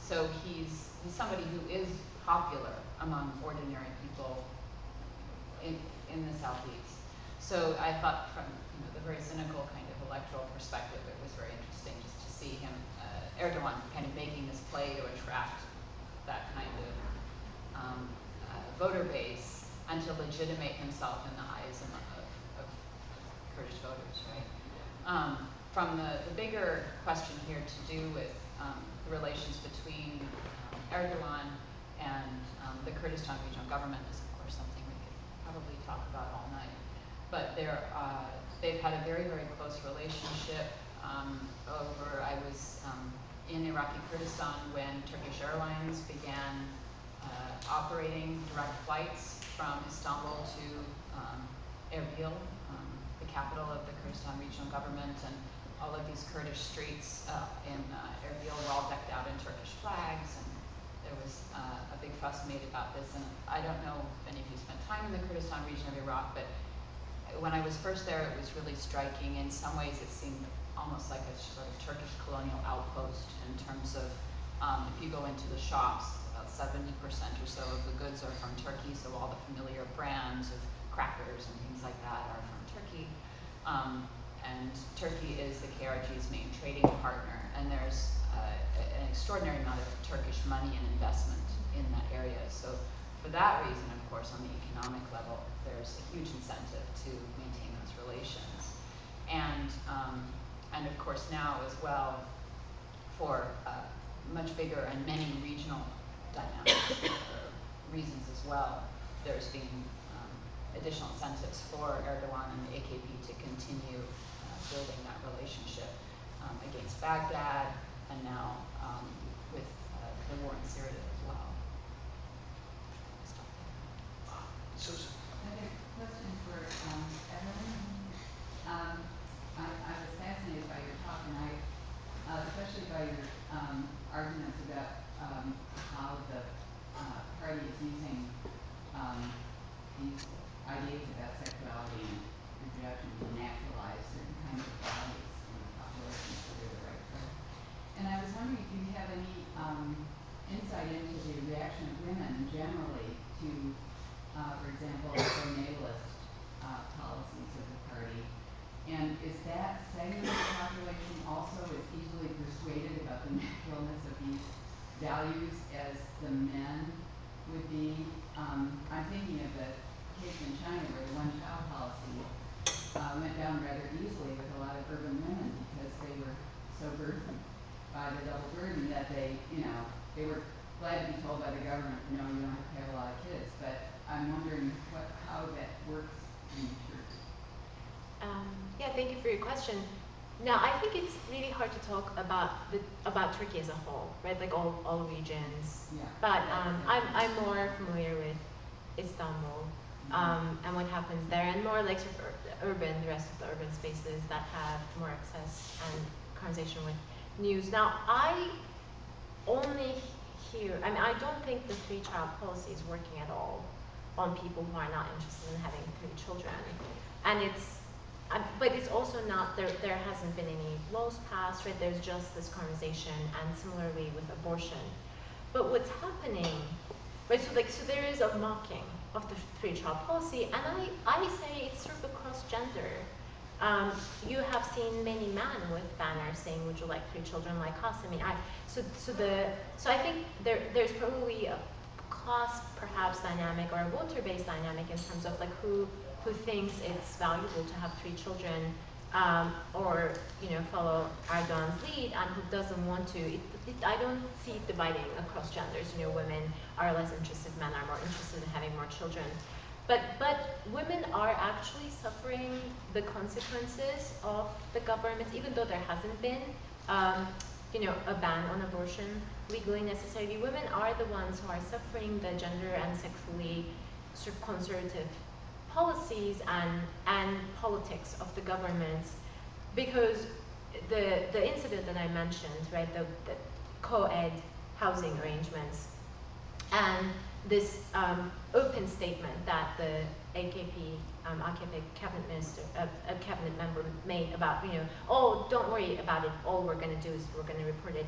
so he's somebody who is popular among ordinary people in the southeast. So I thought from the very cynical kind of electoral perspective, it was very interesting just to see him, Erdogan, kind of making this play to attract that kind of voter base and to legitimate himself in the eyes of Kurdish voters, right? From the bigger question here to do with the relations between Erdogan and the Kurdistan regional government is, of course, something we could probably talk about all night. But they've had a very, very close relationship. I was in Iraqi Kurdistan when Turkish Airlines began operating direct flights from Istanbul to Erbil, the capital of the Kurdistan regional government, and all of these Kurdish streets in Erbil were all decked out in Turkish flags, and there was a big fuss made about this. And I don't know if any of you spent time in the Kurdistan region of Iraq, but when I was first there, it was really striking. In some ways, it seemed almost like a sort of Turkish colonial outpost in terms of if you go into the shops, about 70% or so of the goods are from Turkey, so all the familiar brands of crackers and things like that are from Turkey. And Turkey is the KRG's main trading partner, and there's an extraordinary amount of Turkish money and investment in that area. So for that reason, of course, on the economic level, there's a huge incentive to maintain those relations. And of course now as well, for much bigger and many regional dynamics reasons as well, there's been additional incentives for Erdogan and the AKP to continue building that relationship against Baghdad, and now with the war in Syria as well. Susan. I have a question for Evren. I was fascinated by your talk, and especially by your arguments about how the party is using these ideas about sexuality and reproduction to naturalize certain kinds of values in the population for the right track. And I was wondering if you have any insight into the reaction of women generally to, for example, pro-natalist policies of the party. And is that segment of the population also as easily persuaded about the naturalness of these values as the men would be? I'm thinking of the case in China where the one-child policy went down rather easily with a lot of urban women because they were so burdened by the double burden that they were glad to be told by the government, no, you don't have to have a lot of kids. But I'm wondering how that works in the church. Yeah, thank you for your question. Now, I think it's really hard to talk about Turkey as a whole, right? Like all regions. Yeah. But I'm more familiar with Istanbul, and what happens there, and more like sort of urban, the rest of the urban spaces that have more access and conversation with news. Now, I only hear, I mean, I don't think the three-child policy is working at all on people who are not interested in having 3 children. And it's, but it's also not, there hasn't been any laws passed, right? There's just this conversation, and similarly with abortion. But what's happening, right, so there is a mocking of the three-child policy, and I say it's sort of across gender. You have seen many men with banners saying, "Would you like 3 children like us?" I mean, so I think there's probably a class, perhaps, dynamic or a voter-based dynamic in terms of like who thinks it's valuable to have 3 children, or follow Erdogan's lead, and who doesn't want to. I don't see it dividing across genders. Women are less interested, men are more interested in having more children. But women are actually suffering the consequences of the government, even though there hasn't been, a ban on abortion legally necessarily. Women are the ones who are suffering the gender and sexually sort of conservative policies and politics of the government, because the incident that I mentioned, right, the co-ed housing arrangements, and this open statement that the AKP cabinet member made about, oh, don't worry about it, all we're going to do is we're going to report it,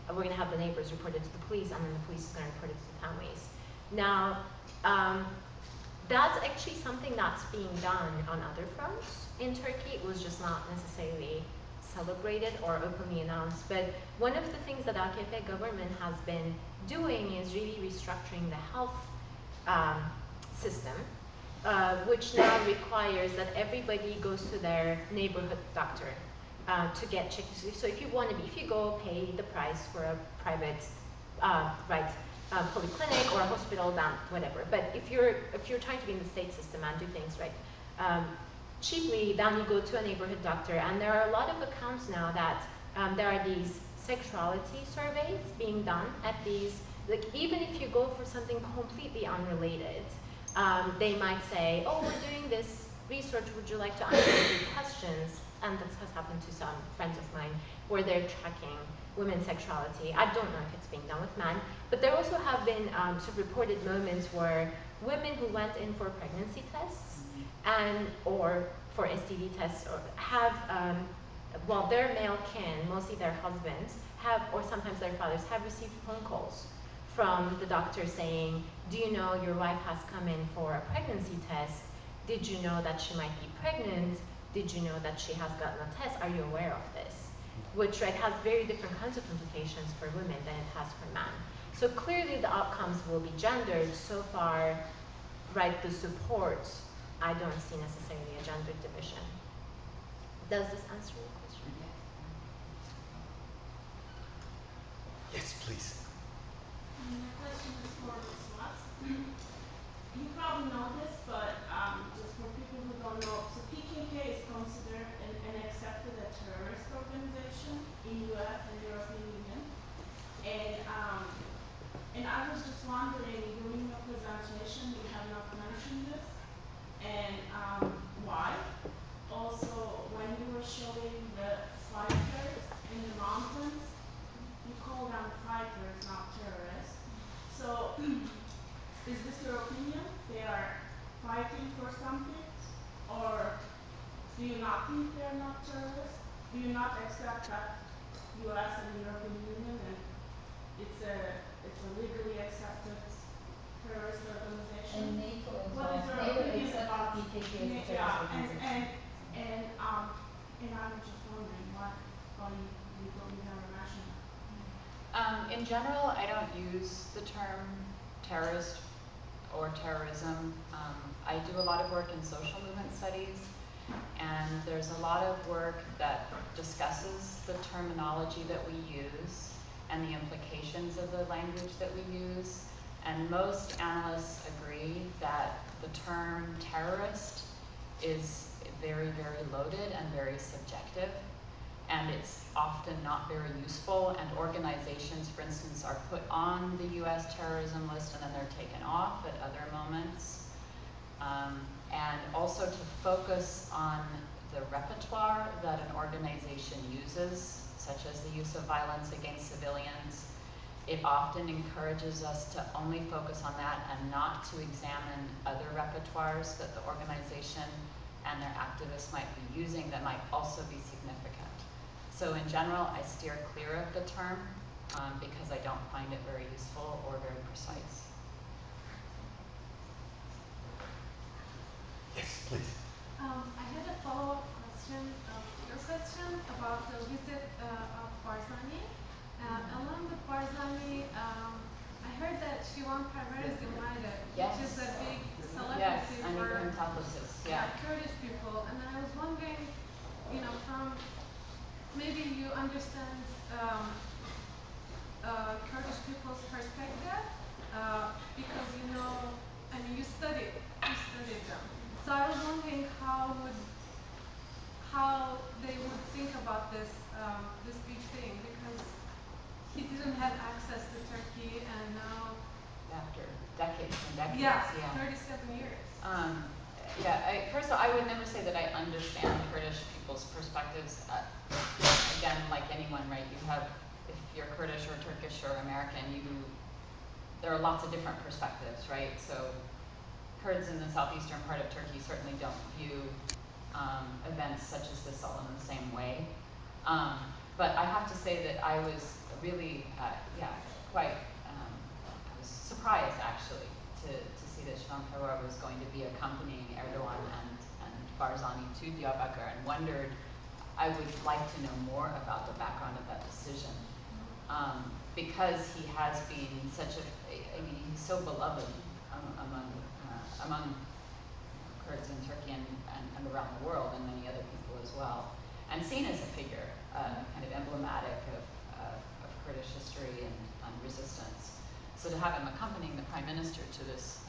we're going to have the neighbors report it to the police, and then the police is going to report it to the families. Now, that's actually something that's being done on other fronts in Turkey. It was just not necessarily celebrated or openly announced. But one of the things that AKP government has been doing is really restructuring the health system, which now requires that everybody goes to their neighborhood doctor to get checked. So if you go pay the price for a private, polyclinic or a hospital, then whatever. But if you're trying to be in the state system and do things right cheaply, then you go to a neighborhood doctor. And there are a lot of accounts now that there are these sexuality surveys being done at these, like even if you go for something completely unrelated, they might say, oh, we're doing this research, would you like to answer these questions? And this has happened to some friends of mine, where they're tracking women's sexuality. I don't know if it's being done with men, but there also have been sort of reported moments where women who went in for pregnancy tests or for STD tests or have, their male kin, mostly their husbands, or sometimes their fathers, have received phone calls from the doctor saying, do you know your wife has come in for a pregnancy test? Did you know that she might be pregnant? Did you know that she has gotten a test? Are you aware of this? Which has very different kinds of implications for women than it has for men. So clearly the outcomes will be gendered. So far, the support, I don't see necessarily a gender division. Does this answer your question? Yes, please. My question is for Ms. Watts. You probably know this, but just for people who don't know, so PKK is considered and accepted a terrorist organization in U.S. and European Union. And I was just wondering, during your presentation, you have not mentioned this, and why? Also, when you were showing the fighters in the mountains, you call them fighters, not terrorists. So, is this your opinion? They are fighting for something? Or do you not think they are not terrorists? Do you not accept that U.S. and the European Union and it's a legally accepted terrorist organization? And NATO as What well. is your NATO opinion accepts about PKK as a terrorist organization. And I'm just wondering why you never mentioned that. In general, I don't use the term terrorist or terrorism. I do a lot of work in social movement studies, and there's a lot of work that discusses the terminology that we use and the implications of the language that we use. And most analysts agree that the term terrorist is very, very loaded and very subjective. and it's often not very useful, and organizations, for instance, are put on the US terrorism list and then they're taken off at other moments. And also to focus on the repertoire that an organization uses, such as the use of violence against civilians. It often encourages us to only focus on that and not to examine other repertoires that the organization and their activists might be using that might also be significant. So in general, I steer clear of the term because I don't find it very useful or very precise. Yes, please. I had a follow-up question to your question about the visit of Barzani. Along with Barzani, I heard that Shivan Parvar is invited, which is a big celebrity for Kurdish people. And I was wondering, you know, from maybe you understand Kurdish people's perspective because you know, I mean, you studied them. So I was wondering how they would think about this this big thing, because he didn't have access to Turkey, and now after decades and decades, 37 years. First of all, I would never say that I understand Kurdish people's perspectives. Again, like anyone, right? You have, if you're Kurdish or Turkish or American, there are lots of different perspectives, right? So Kurds in the southeastern part of Turkey certainly don't view events such as this all in the same way. But I have to say that I was really, quite, I was surprised actually to see that Shivan Parvar was going to be accompanying Erdogan and Barzani to Diyarbakir, and wondered, I would like to know more about the background of that decision. Because he has been such I mean, he's so beloved among Kurds in Turkey and around the world, and many other people as well, and seen as a figure kind of emblematic of Kurdish history and resistance. So to have him accompanying the Prime Minister to this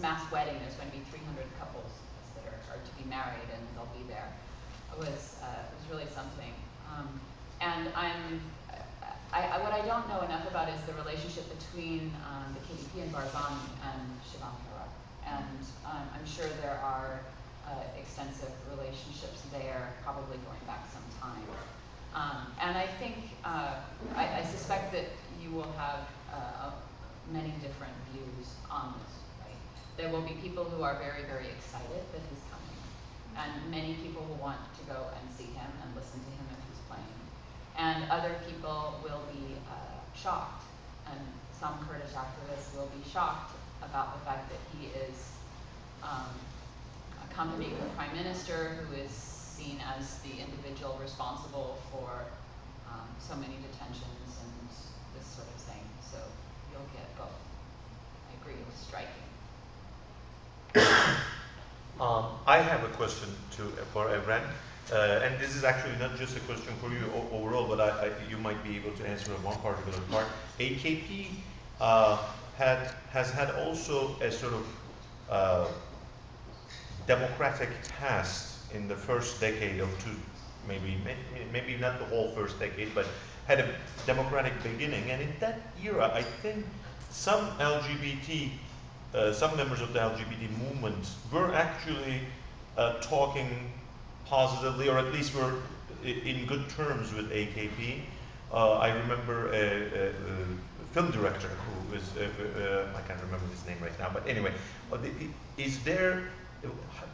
mass wedding, there's going to be 300 couples that are to be married, and they'll be there. It was really something. And what I don't know enough about is the relationship between the KDP and Barzani and Shivan Parvar. And I'm sure there are extensive relationships there, probably going back some time. And I think, I suspect that you will have many different views on this, right? There will be people who are very, very excited that he's coming, and many people will want to go and see him and listen to him if he's playing. And other people will be shocked, and some Kurdish activists will be shocked about the fact that he is accompanying the Prime Minister, who is seen as the individual responsible for so many detentions and this sort of thing. So you'll get both. I agree, it was striking. I have a question for Evren, and this is actually not just a question for you overall, but you might be able to answer on one particular part. AKP has had also a sort of democratic past in the first decade of maybe not the whole first decade, but had a democratic beginning. And in that era, I think some members of the LGBT movement were actually talking positively, or at least were in good terms with AKP. I remember a film director who was, I can't remember his name right now, but anyway,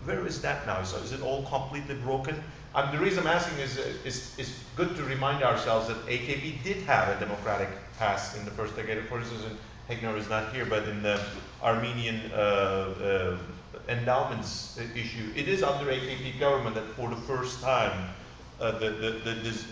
where is that now? So is it all completely broken? The reason I'm asking is it's good to remind ourselves that AKP did have a democratic past in the first decade. For instance, Heghnar is not here, but in the Armenian endowments issue, it is under AKP government that for the first time this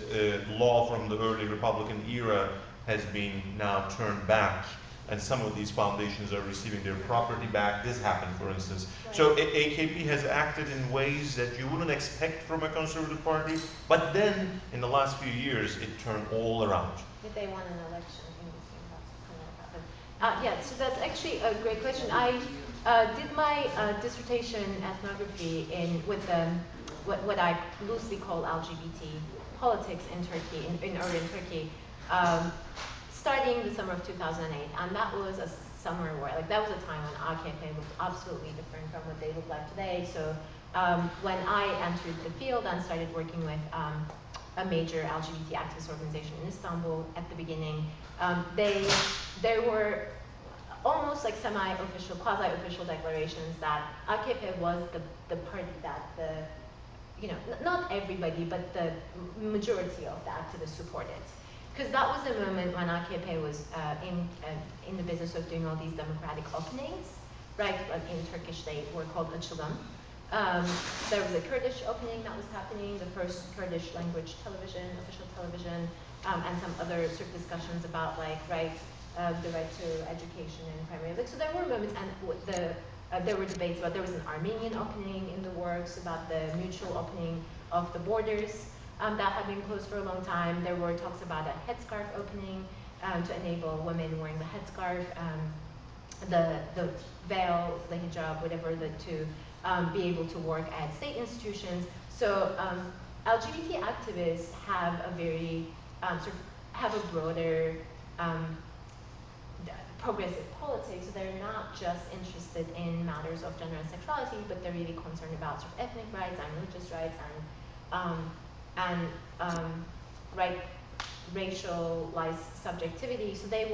law from the early Republican era has been now turned back, and some of these foundations are receiving their property back. This happened, for instance. Right. So AKP has acted in ways that you wouldn't expect from a conservative party, but then in the last few years it turned all around. Did they want an election? Yeah, so that's actually a great question. did my dissertation ethnography with what I loosely call LGBT politics in Turkey, in urban Turkey, starting the summer of 2008, and that was a summer where, like, that was a time when AKP looked absolutely different from what they look like today. So when I entered the field and started working with a major LGBT activist organization in Istanbul at the beginning, there were almost like semi-official, quasi-official declarations that AKP was the party that not everybody, but the majority of the activists supported. Because that was the moment when AKP was in the business of doing all these democratic openings, right? Like in Turkish, they were called açılım. There was a Kurdish opening that was happening, the first Kurdish language television, official television, and some other sort of discussions about like the right to education and primary. Like, so there were moments, and there were debates about, there was an Armenian opening in the works about the mutual opening of the borders that had been closed for a long time. There were talks about a headscarf opening to enable women wearing the headscarf, the veil, the hijab, whatever, to be able to work at state institutions. So LGBT activists have a very have a broader progressive politics. So they're not just interested in matters of gender and sexuality, but they're really concerned about sort of ethnic rights and religious rights and racialized subjectivity. So they're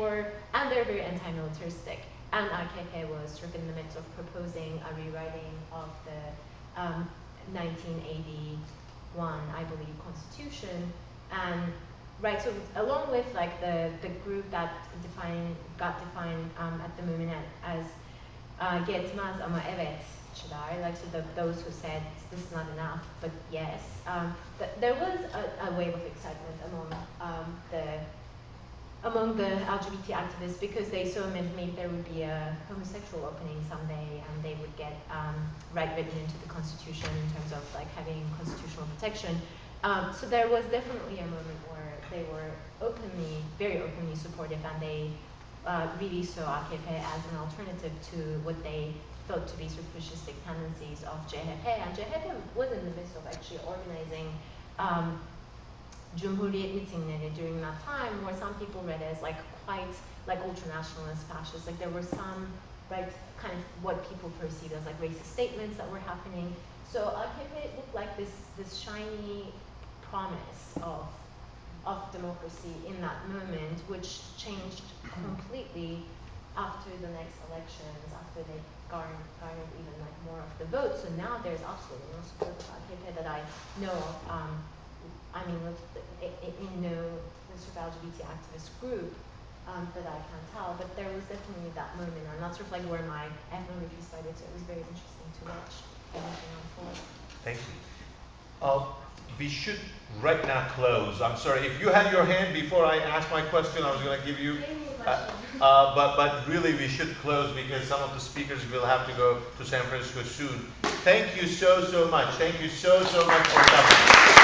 very anti-militaristic. And AKP was sort of in the midst of proposing a rewriting of the 1981, I believe, constitution. And so along with like the group that got defined at the moment as Yetmez ama evet çılar, like, so those who said this is not enough, but yes, there was a wave of excitement among the LGBT activists, because they saw maybe there would be a homosexual opening someday, and they would get right written into the constitution in terms of like having constitutional protection. So there was definitely a moment where they were very openly supportive, and they really saw AKP as an alternative to what they thought to be sort of fascistic tendencies of CHP. And CHP was in the midst of actually organizing Cumhuriyet meetingleri during that time, where some people read as like quite like ultranationalist, fascist. Like there were some kind of what people perceived as like racist statements that were happening. So AKP looked like this shiny promise of democracy in that moment, which changed completely after the next elections, after they garnered even like more of the vote. So now there's absolutely no support for AKP that I know of. I mean, in no sort of LGBT activist group that I can tell, but there was definitely that moment, and that's sort of like where my ethnography started. So it was very interesting to watch everything unfold. Thank you. We should right now close. I'm sorry, if you had your hand before I asked my question, I was going to give you. But really, we should close because some of the speakers will have to go to San Francisco soon. Thank you so much. Thank you so much for coming.